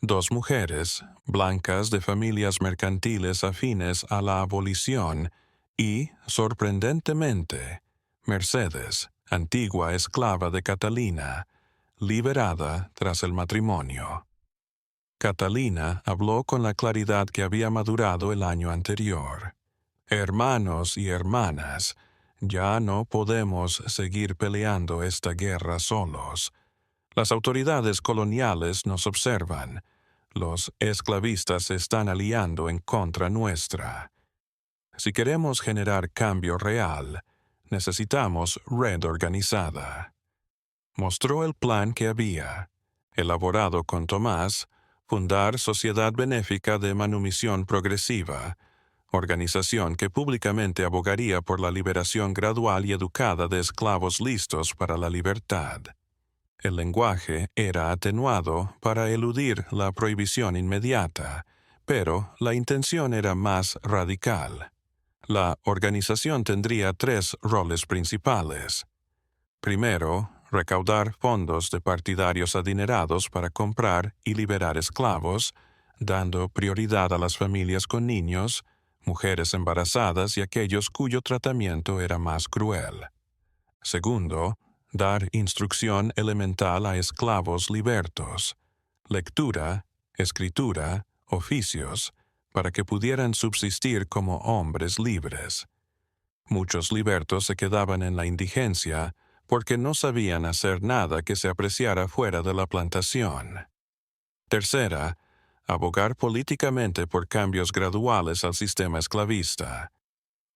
2 mujeres, blancas de familias mercantiles afines a la abolición, Y, sorprendentemente, Mercedes, antigua esclava de Catalina, liberada tras el matrimonio. Catalina habló con la claridad que había madurado el año anterior. Hermanos y hermanas, ya no podemos seguir peleando esta guerra solos. Las autoridades coloniales nos observan. Los esclavistas se están aliando en contra nuestra. Si queremos generar cambio real, necesitamos red organizada. Mostró el plan que había, elaborado con Tomás, fundar Sociedad Benéfica de Manumisión Progresiva, organización que públicamente abogaría por la liberación gradual y educada de esclavos listos para la libertad. El lenguaje era atenuado para eludir la prohibición inmediata, pero la intención era más radical. La organización tendría 3 roles principales. Primero, recaudar fondos de partidarios adinerados para comprar y liberar esclavos, dando prioridad a las familias con niños, mujeres embarazadas y aquellos cuyo tratamiento era más cruel. Segundo, dar instrucción elemental a esclavos libertos, lectura, escritura, oficios, para que pudieran subsistir como hombres libres. Muchos libertos se quedaban en la indigencia porque no sabían hacer nada que se apreciara fuera de la plantación. Tercera, abogar políticamente por cambios graduales al sistema esclavista.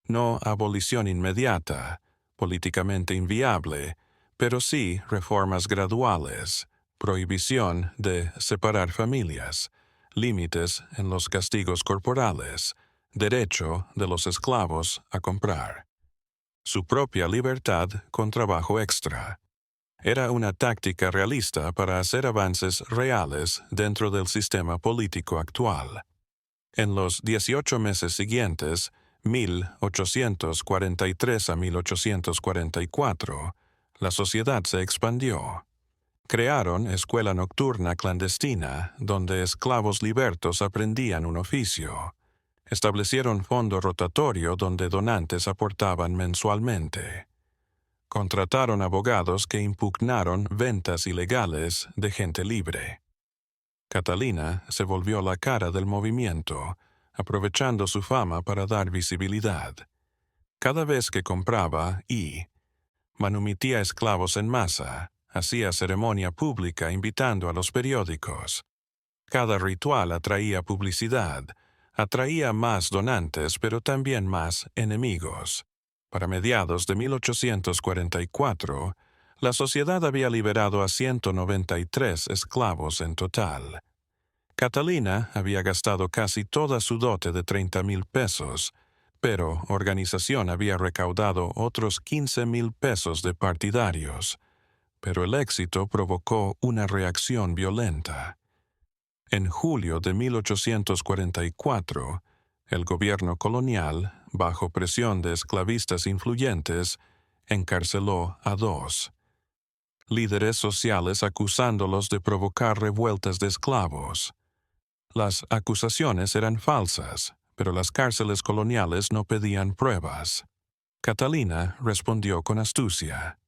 No abolición inmediata, políticamente inviable, pero sí reformas graduales, prohibición de separar familias, límites en los castigos corporales, derecho de los esclavos a comprar. Su propia libertad con trabajo extra. Era una táctica realista para hacer avances reales dentro del sistema político actual. En los 18 meses siguientes, 1843 a 1844, la sociedad se expandió. Crearon escuela nocturna clandestina donde esclavos libertos aprendían un oficio. Establecieron fondo rotatorio donde donantes aportaban mensualmente. Contrataron abogados que impugnaron ventas ilegales de gente libre. Catalina se volvió la cara del movimiento, aprovechando su fama para dar visibilidad. Cada vez que compraba y manumitía esclavos en masa, hacía ceremonia pública invitando a los periódicos. Cada ritual atraía publicidad, atraía más donantes pero también más enemigos. Para mediados de 1844, la sociedad había liberado a 193 esclavos en total. Catalina había gastado casi toda su dote de 30,000 pesos, pero organización había recaudado otros 15,000 pesos de partidarios. Pero el éxito provocó una reacción violenta. En julio de 1844, el gobierno colonial, bajo presión de esclavistas influyentes, encarceló a 2 líderes sociales acusándolos de provocar revueltas de esclavos. Las acusaciones eran falsas, pero las cárceles coloniales no pedían pruebas. Catalina respondió con astucia.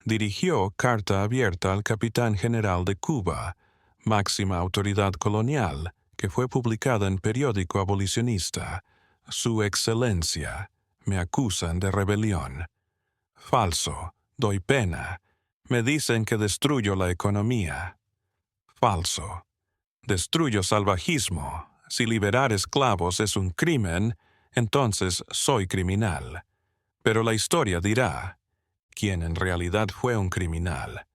Dirigió carta abierta al capitán general de Cuba, máxima autoridad colonial, que fue publicada en periódico abolicionista. Su Excelencia, me acusan de rebelión. Falso, doy pena. Me dicen que destruyo la economía. Falso. Destruyo salvajismo. Si liberar esclavos es un crimen, entonces soy criminal. Pero la historia dirá quién en realidad fue un criminal.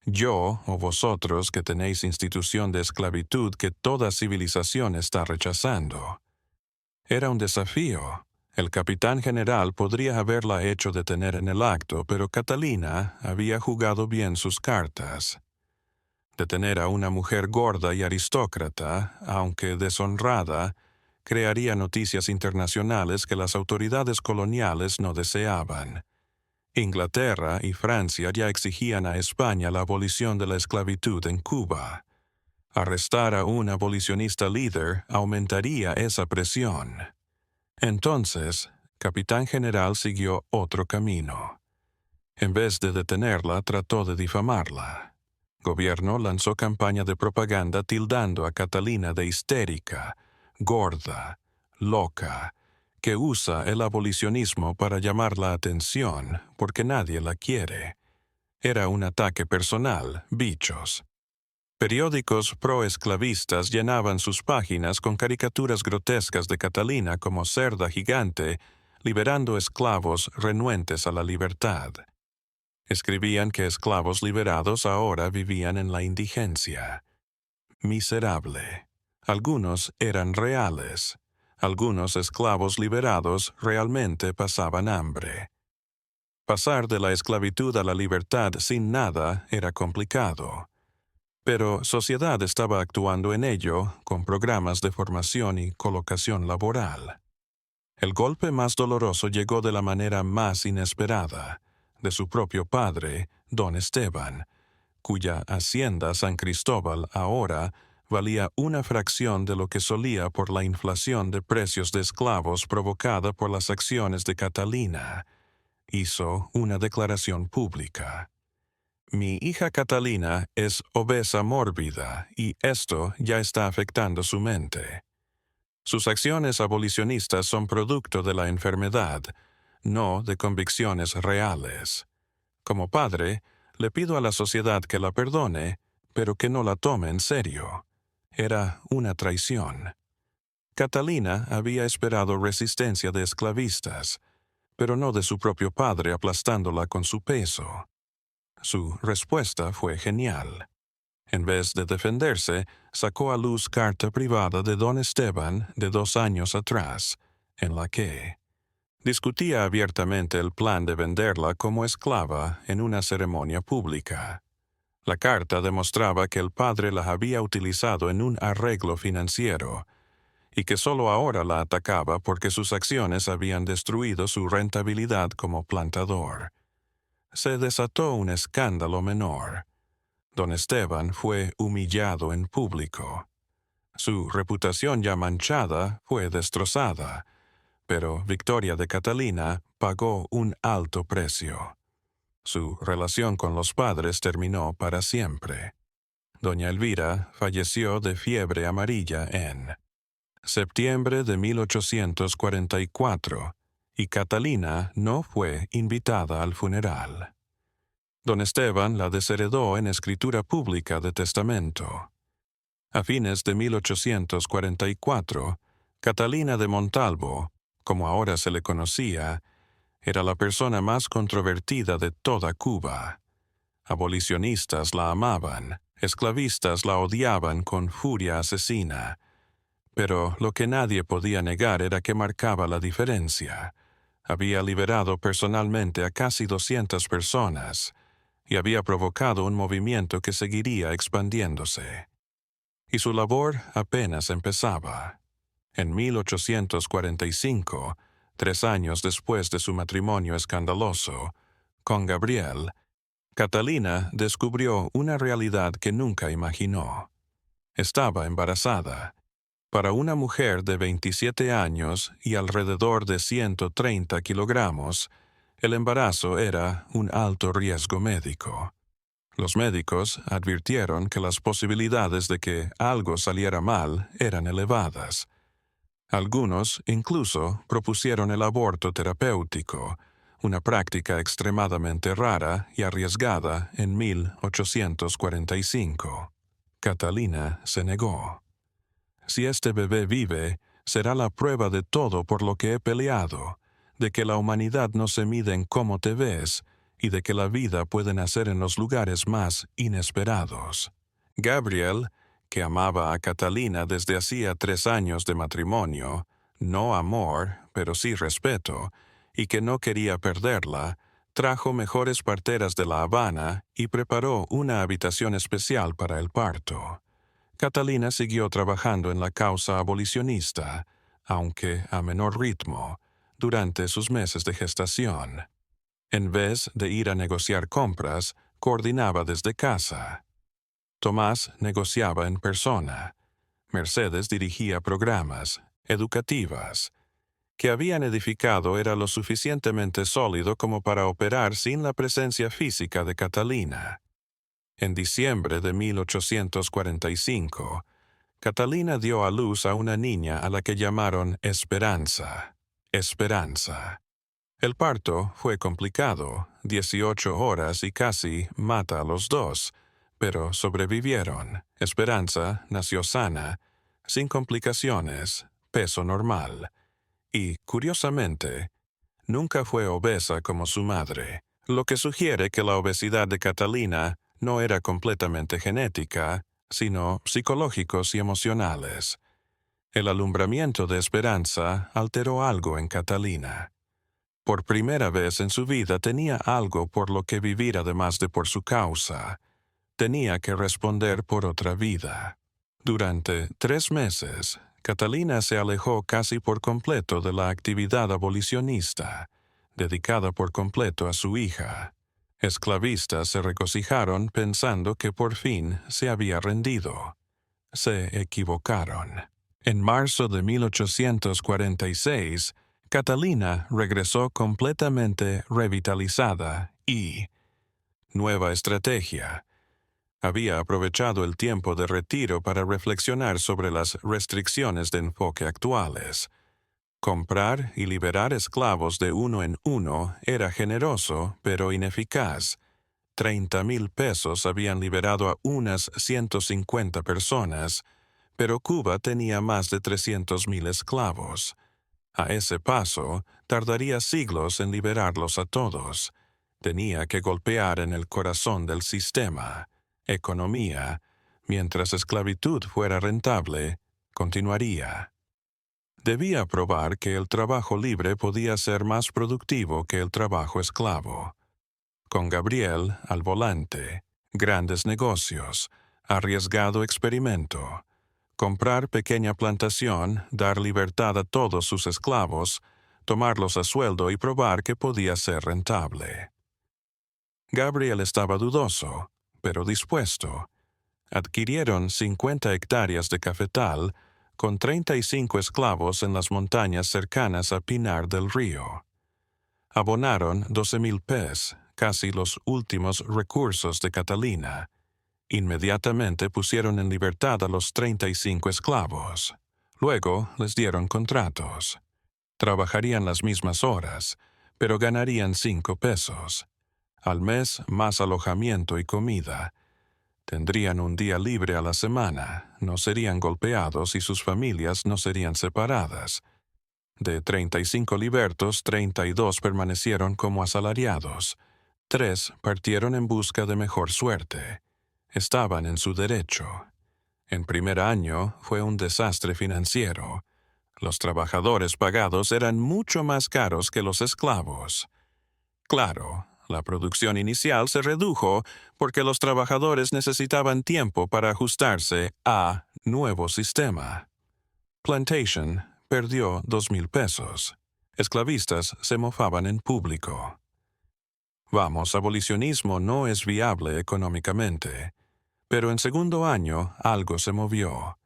Yo o vosotros que tenéis institución de esclavitud que toda civilización está rechazando. Era un desafío. El capitán general podría haberla hecho detener en el acto, pero Catalina había jugado bien sus cartas. Detener a una mujer gorda y aristócrata, aunque deshonrada, crearía noticias internacionales que las autoridades coloniales no deseaban. Inglaterra y Francia ya exigían a España la abolición de la esclavitud en Cuba. Arrestar a un abolicionista líder aumentaría esa presión. Entonces, Capitán General siguió otro camino. En vez de detenerla, trató de difamarla. Gobierno lanzó campaña de propaganda tildando a Catalina de histérica, gorda, loca, que usa el abolicionismo para llamar la atención porque nadie la quiere. Era un ataque personal, bichos. Periódicos pro-esclavistas llenaban sus páginas con caricaturas grotescas de Catalina como cerda gigante, liberando esclavos renuentes a la libertad. Escribían que esclavos liberados ahora vivían en la indigencia. Miserable. Algunos eran reales. Algunos esclavos liberados realmente pasaban hambre. Pasar de la esclavitud a la libertad sin nada era complicado. Pero sociedad estaba actuando en ello con programas de formación y colocación laboral. El golpe más doloroso llegó de la manera más inesperada, de su propio padre, don Esteban, cuya hacienda San Cristóbal ahora valía una fracción de lo que solía por la inflación de precios de esclavos provocada por las acciones de Catalina. Hizo una declaración pública. Mi hija Catalina es obesa mórbida y esto ya está afectando su mente. Sus acciones abolicionistas son producto de la enfermedad, no de convicciones reales. Como padre, le pido a la sociedad que la perdone, pero que no la tome en serio. Era una traición. Catalina había esperado resistencia de esclavistas, pero no de su propio padre aplastándola con su peso. Su respuesta fue genial. En vez de defenderse, sacó a luz carta privada de don Esteban de 2 años atrás, en la que discutía abiertamente el plan de venderla como esclava en una ceremonia pública. La carta demostraba que el padre la había utilizado en un arreglo financiero y que solo ahora la atacaba porque sus acciones habían destruido su rentabilidad como plantador. Se desató un escándalo menor. Don Esteban fue humillado en público. Su reputación ya manchada fue destrozada, pero Victoria de Catalina pagó un alto precio. Su relación con los padres terminó para siempre. Doña Elvira falleció de fiebre amarilla en septiembre de 1844, y Catalina no fue invitada al funeral. Don Esteban la desheredó en escritura pública de testamento. A fines de 1844, Catalina de Montalvo, como ahora se le conocía, era la persona más controvertida de toda Cuba. Abolicionistas la amaban, esclavistas la odiaban con furia asesina. Pero lo que nadie podía negar era que marcaba la diferencia. Había liberado personalmente a casi 200 personas y había provocado un movimiento que seguiría expandiéndose. Y su labor apenas empezaba. En 1845, 3 años después de su matrimonio escandaloso, con Gabriel, Catalina descubrió una realidad que nunca imaginó. Estaba embarazada. Para una mujer de 27 años y alrededor de 130 kilogramos, el embarazo era un alto riesgo médico. Los médicos advirtieron que las posibilidades de que algo saliera mal eran elevadas. Algunos incluso propusieron el aborto terapéutico, una práctica extremadamente rara y arriesgada en 1845. Catalina se negó. Si este bebé vive, será la prueba de todo por lo que he peleado, de que la humanidad no se mide en cómo te ves y de que la vida puede nacer en los lugares más inesperados. Gabriel, que amaba a Catalina desde hacía 3 años de matrimonio, no amor, pero sí respeto, y que no quería perderla, trajo mejores parteras de La Habana y preparó una habitación especial para el parto. Catalina siguió trabajando en la causa abolicionista, aunque a menor ritmo, durante sus meses de gestación. En vez de ir a negociar compras, coordinaba desde casa. Tomás negociaba en persona. Mercedes dirigía programas educativas. que habían edificado era lo suficientemente sólido como para operar sin la presencia física de Catalina. En diciembre de 1845, Catalina dio a luz a una niña a la que llamaron Esperanza. Esperanza. El parto fue complicado, 18 horas y casi mata a los dos, pero sobrevivieron. Esperanza nació sana, sin complicaciones, peso normal. Y, curiosamente, nunca fue obesa como su madre, lo que sugiere que la obesidad de Catalina no era completamente genética, sino psicológicos y emocionales. El alumbramiento de Esperanza alteró algo en Catalina. Por primera vez en su vida tenía algo por lo que vivir además de por su causa. Tenía que responder por otra vida. Durante 3 meses, Catalina se alejó casi por completo de la actividad abolicionista, dedicada por completo a su hija. Esclavistas se regocijaron pensando que por fin se había rendido. Se equivocaron. En marzo de 1846, Catalina regresó completamente revitalizada y... Nueva estrategia. Había aprovechado el tiempo de retiro para reflexionar sobre las restricciones de enfoque actuales. Comprar y liberar esclavos de uno en uno era generoso, pero ineficaz. 30,000 pesos habían liberado a unas 150 personas, pero Cuba tenía más de 300,000 esclavos. A ese paso, tardaría siglos en liberarlos a todos. Tenía que golpear en el corazón del sistema. Economía. Mientras esclavitud fuera rentable, continuaría. Debía probar que el trabajo libre podía ser más productivo que el trabajo esclavo. Con Gabriel al volante, grandes negocios, arriesgado experimento. Comprar pequeña plantación, dar libertad a todos sus esclavos, tomarlos a sueldo y probar que podía ser rentable. Gabriel estaba dudoso, pero dispuesto. Adquirieron 50 hectáreas de cafetal con 35 esclavos en las montañas cercanas a Pinar del Río. Abonaron 12,000 pesos, casi los últimos recursos de Catalina. Inmediatamente pusieron en libertad a los 35 esclavos. Luego les dieron contratos. Trabajarían las mismas horas, pero ganarían 5 pesos. Al mes, más alojamiento y comida. Tendrían un día libre a la semana, no serían golpeados y sus familias no serían separadas. De 35 libertos, 32 permanecieron como asalariados. 3 partieron en busca de mejor suerte. Estaban en su derecho. En primer año fue un desastre financiero. Los trabajadores pagados eran mucho más caros que los esclavos. Claro, la producción inicial se redujo porque los trabajadores necesitaban tiempo para ajustarse a nuevo sistema. Plantation perdió 2,000 pesos. Esclavistas se mofaban en público. Vamos, abolicionismo no es viable económicamente. Pero en segundo año algo se movió.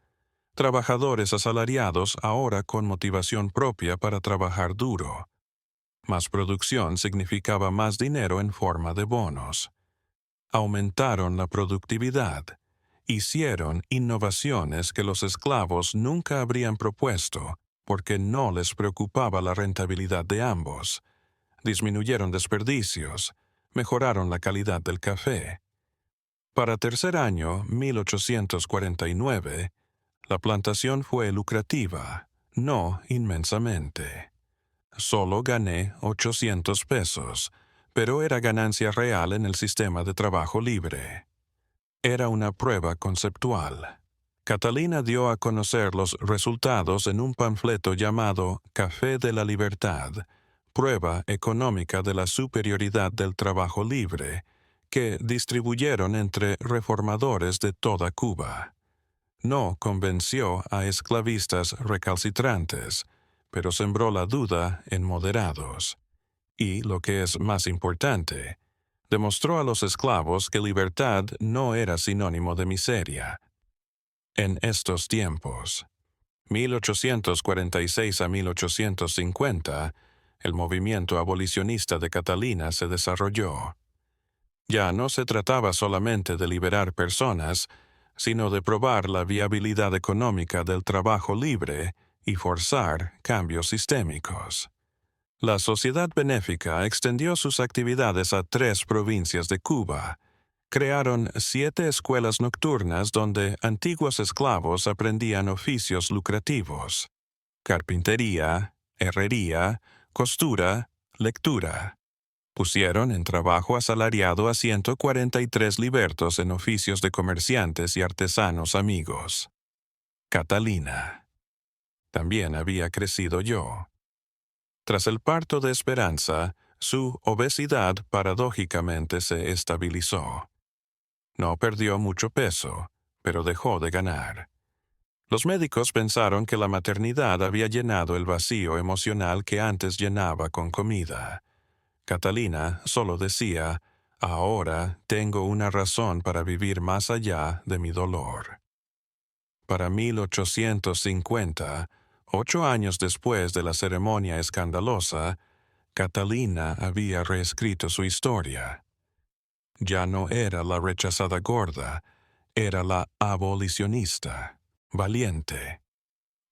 Trabajadores asalariados ahora con motivación propia para trabajar duro. Más producción significaba más dinero en forma de bonos. Aumentaron la productividad. Hicieron innovaciones que los esclavos nunca habrían propuesto porque no les preocupaba la rentabilidad de ambos. Disminuyeron desperdicios. Mejoraron la calidad del café. Para tercer año, 1849, la plantación fue lucrativa, no inmensamente. Solo gané 800 pesos, pero era ganancia real en el sistema de trabajo libre. Era una prueba conceptual. Catalina dio a conocer los resultados en un panfleto llamado Café de la Libertad, prueba económica de la superioridad del trabajo libre, que distribuyeron entre reformadores de toda Cuba. No convenció a esclavistas recalcitrantes, pero sembró la duda en moderados. Y, lo que es más importante, demostró a los esclavos que libertad no era sinónimo de miseria. En estos tiempos, 1846 a 1850, el movimiento abolicionista de Catalina se desarrolló. Ya no se trataba solamente de liberar personas, sino de probar la viabilidad económica del trabajo libre y forzar cambios sistémicos. La Sociedad Benéfica extendió sus actividades a 3 provincias de Cuba. Crearon 7 escuelas nocturnas donde antiguos esclavos aprendían oficios lucrativos: carpintería, herrería, costura, lectura. Pusieron en trabajo asalariado a 143 libertos en oficios de comerciantes y artesanos amigos. Catalina. También había crecido yo. Tras el parto de Esperanza, su obesidad paradójicamente se estabilizó. No perdió mucho peso, pero dejó de ganar. Los médicos pensaron que la maternidad había llenado el vacío emocional que antes llenaba con comida. Catalina solo decía: ahora tengo una razón para vivir más allá de mi dolor. Para 1850, 8 años después de la ceremonia escandalosa, Catalina había reescrito su historia. Ya no era la rechazada gorda, era la abolicionista, valiente.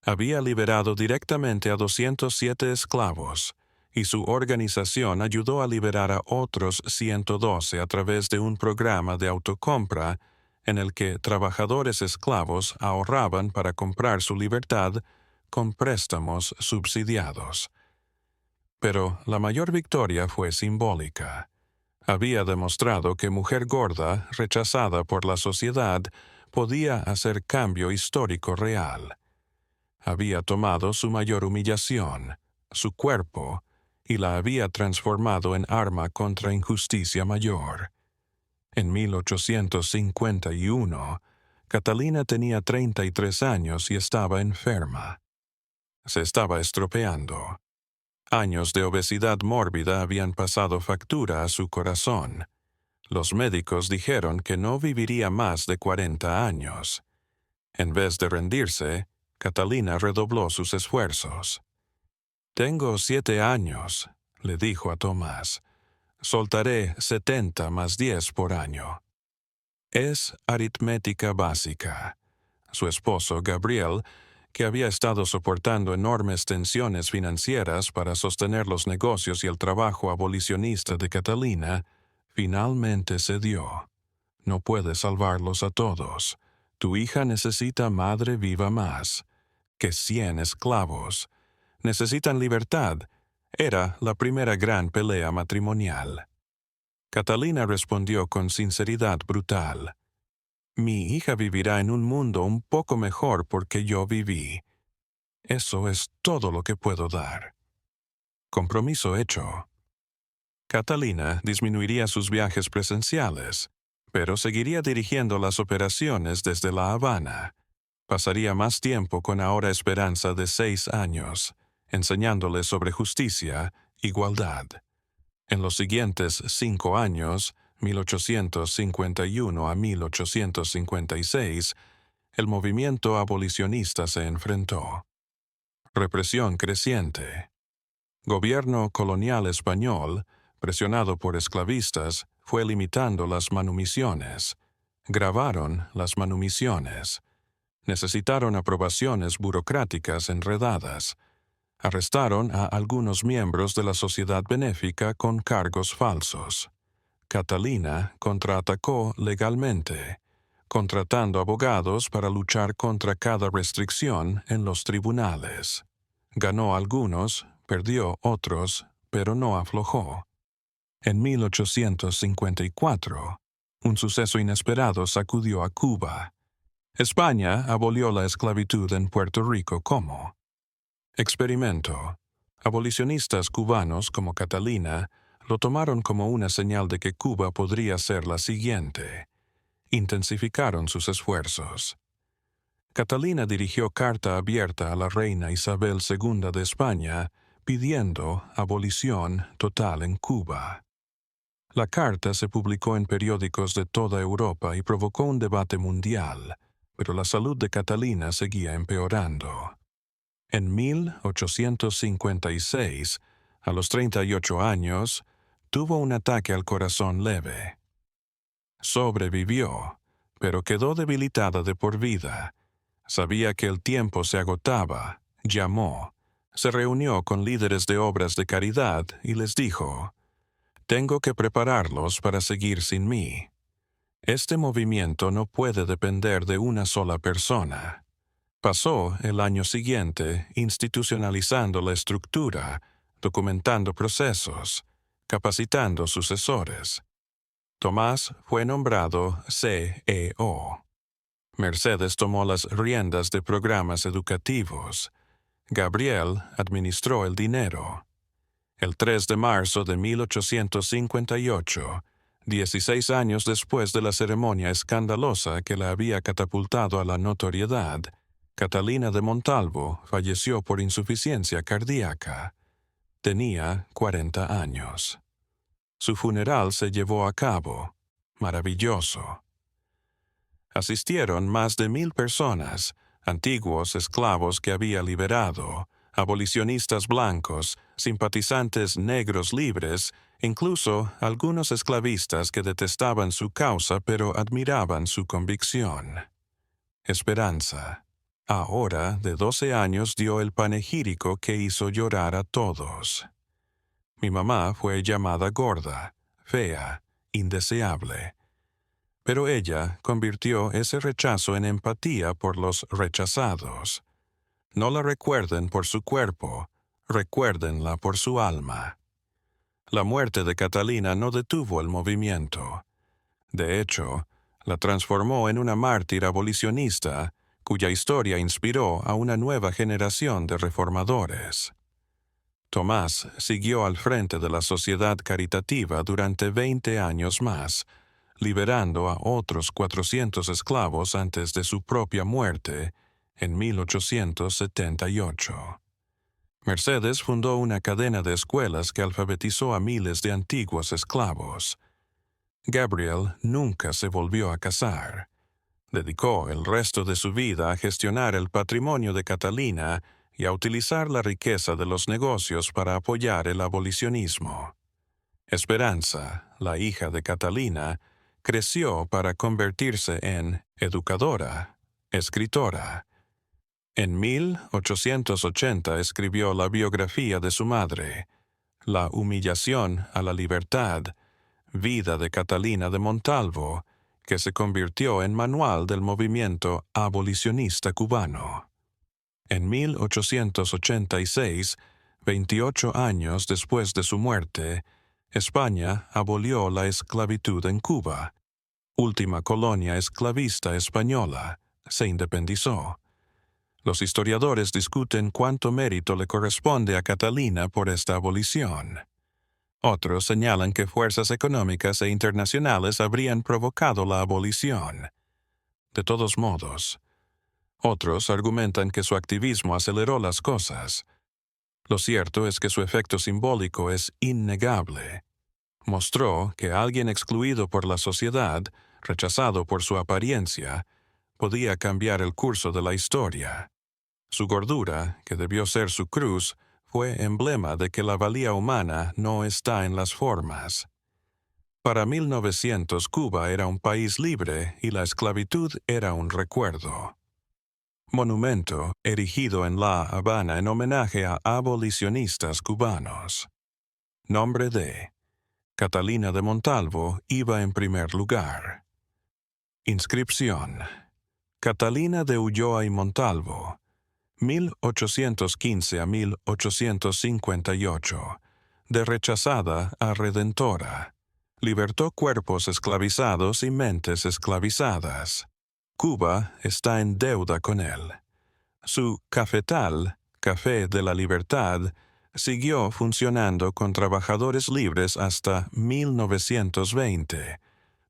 Había liberado directamente a 207 esclavos, y su organización ayudó a liberar a otros 112 a través de un programa de autocompra en el que trabajadores esclavos ahorraban para comprar su libertad con préstamos subsidiados. Pero la mayor victoria fue simbólica. Había demostrado que mujer gorda, rechazada por la sociedad, podía hacer cambio histórico real. Había tomado su mayor humillación, su cuerpo, y la había transformado en arma contra injusticia mayor. En 1851, Catalina tenía 33 años y estaba enferma. Se estaba estropeando. Años de obesidad mórbida habían pasado factura a su corazón. Los médicos dijeron que no viviría más de 40 años. En vez de rendirse, Catalina redobló sus esfuerzos. «Tengo 7 años», le dijo a Tomás. «Soltaré 70 más 10 por año». Es aritmética básica. Su esposo, Gabriel, que había estado soportando enormes tensiones financieras para sostener los negocios y el trabajo abolicionista de Catalina, finalmente cedió. «No puedes salvarlos a todos. Tu hija necesita madre viva más que 100 esclavos. Necesitan libertad». Era la primera gran pelea matrimonial. Catalina respondió con sinceridad brutal: «Mi hija vivirá en un mundo un poco mejor porque yo viví. Eso es todo lo que puedo dar». Compromiso hecho. Catalina disminuiría sus viajes presenciales, pero seguiría dirigiendo las operaciones desde La Habana. Pasaría más tiempo con ahora Esperanza de 6 años, enseñándole sobre justicia, igualdad. En los siguientes 5 años, 1851 a 1856, el movimiento abolicionista se enfrentó. Represión creciente. Gobierno colonial español, presionado por esclavistas, fue limitando las manumisiones. Gravaron las manumisiones. Necesitaron aprobaciones burocráticas enredadas. Arrestaron a algunos miembros de la Sociedad Benéfica con cargos falsos. Catalina contraatacó legalmente, contratando abogados para luchar contra cada restricción en los tribunales. Ganó algunos, perdió otros, pero no aflojó. En 1854, un suceso inesperado sacudió a Cuba. España abolió la esclavitud en Puerto Rico como experimento. Abolicionistas cubanos como Catalina lo tomaron como una señal de que Cuba podría ser la siguiente. Intensificaron sus esfuerzos. Catalina dirigió carta abierta a la reina Isabel II de España pidiendo abolición total en Cuba. La carta se publicó en periódicos de toda Europa y provocó un debate mundial, pero la salud de Catalina seguía empeorando. En 1856, a los 38 años, tuvo un ataque al corazón leve. Sobrevivió, pero quedó debilitada de por vida. Sabía que el tiempo se agotaba. Llamó. Se reunió con líderes de obras de caridad y les dijo: «Tengo que prepararlos para seguir sin mí. Este movimiento no puede depender de una sola persona». Pasó el año siguiente institucionalizando la estructura, documentando procesos, capacitando sucesores. Tomás fue nombrado CEO. Mercedes tomó las riendas de programas educativos. Gabriel administró el dinero. El 3 de marzo de 1858, 16 años después de la ceremonia escandalosa que la había catapultado a la notoriedad, Catalina de Montalvo falleció por insuficiencia cardíaca. Tenía 40 años. Su funeral se llevó a cabo. Maravilloso. Asistieron más de 1,000 personas, antiguos esclavos que había liberado, abolicionistas blancos, simpatizantes negros libres, incluso algunos esclavistas que detestaban su causa pero admiraban su convicción. Esperanza, ahora de 12 años, dio el panegírico que hizo llorar a todos. Mi mamá fue llamada gorda, fea, indeseable. Pero ella convirtió ese rechazo en empatía por los rechazados. No la recuerden por su cuerpo, recuérdenla por su alma. La muerte de Catalina no detuvo el movimiento. De hecho, la transformó en una mártir abolicionista cuya historia inspiró a una nueva generación de reformadores. Tomás siguió al frente de la sociedad caritativa durante 20 años más, liberando a otros 400 esclavos antes de su propia muerte en 1878. Mercedes fundó una cadena de escuelas que alfabetizó a miles de antiguos esclavos. Gabriel nunca se volvió a casar. Dedicó el resto de su vida a gestionar el patrimonio de Catalina y a utilizar la riqueza de los negocios para apoyar el abolicionismo. Esperanza, la hija de Catalina, creció para convertirse en educadora, escritora. En 1880 escribió la biografía de su madre, La humillación a la libertad, vida de Catalina de Montalvo, que se convirtió en manual del movimiento abolicionista cubano. En 1886, 28 años después de su muerte, España abolió la esclavitud en Cuba. Última colonia esclavista española, se independizó. Los historiadores discuten cuánto mérito le corresponde a Catalina por esta abolición. Otros señalan que fuerzas económicas e internacionales habrían provocado la abolición. De todos modos, otros argumentan que su activismo aceleró las cosas. Lo cierto es que su efecto simbólico es innegable. Mostró que alguien excluido por la sociedad, rechazado por su apariencia, podía cambiar el curso de la historia. Su gordura, que debió ser su cruz, fue emblema de que la valía humana no está en las formas. Para 1900 Cuba era un país libre y la esclavitud era un recuerdo. Monumento erigido en La Habana en homenaje a abolicionistas cubanos. Nombre de Catalina de Montalvo iba en primer lugar. Inscripción: Catalina de Ulloa y Montalvo, 1815 a 1858, de rechazada a redentora. Libertó cuerpos esclavizados y mentes esclavizadas. Cuba está en deuda con él. Su cafetal, Café de la Libertad, siguió funcionando con trabajadores libres hasta 1920,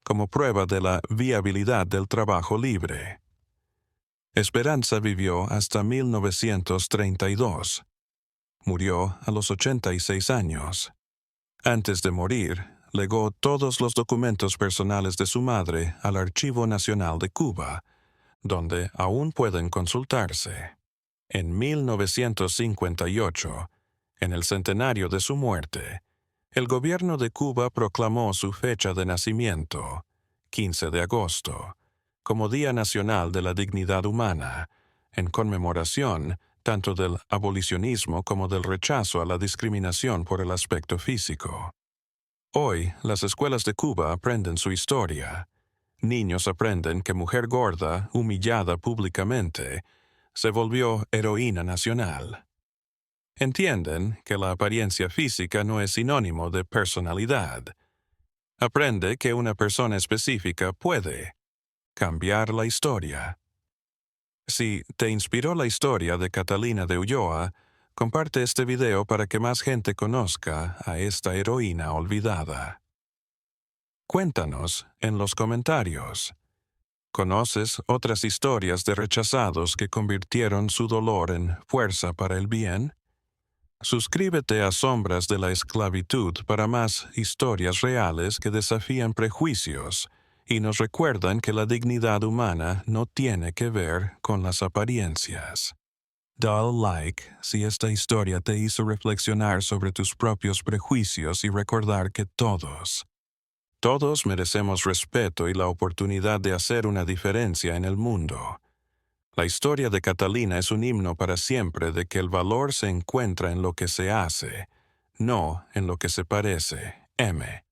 como prueba de la viabilidad del trabajo libre. Esperanza vivió hasta 1932. Murió a los 86 años. Antes de morir, legó todos los documentos personales de su madre al Archivo Nacional de Cuba, donde aún pueden consultarse. En 1958, en el centenario de su muerte, el gobierno de Cuba proclamó su fecha de nacimiento, 15 de agosto, como Día Nacional de la Dignidad Humana, en conmemoración tanto del abolicionismo como del rechazo a la discriminación por el aspecto físico. Hoy, las escuelas de Cuba aprenden su historia. Niños aprenden que mujer gorda, humillada públicamente, se volvió heroína nacional. Entienden que la apariencia física no es sinónimo de personalidad. Aprende que una persona específica puede cambiar la historia. Si te inspiró la historia de Catalina de Ulloa, comparte este video para que más gente conozca a esta heroína olvidada. Cuéntanos en los comentarios. ¿Conoces otras historias de rechazados que convirtieron su dolor en fuerza para el bien? Suscríbete a Sombras de la Esclavitud para más historias reales que desafían prejuicios y nos recuerdan que la dignidad humana no tiene que ver con las apariencias. Dale like si esta historia te hizo reflexionar sobre tus propios prejuicios y recordar que todos merecemos respeto y la oportunidad de hacer una diferencia en el mundo. La historia de Catalina es un himno para siempre de que el valor se encuentra en lo que se hace, no en lo que se parece. M.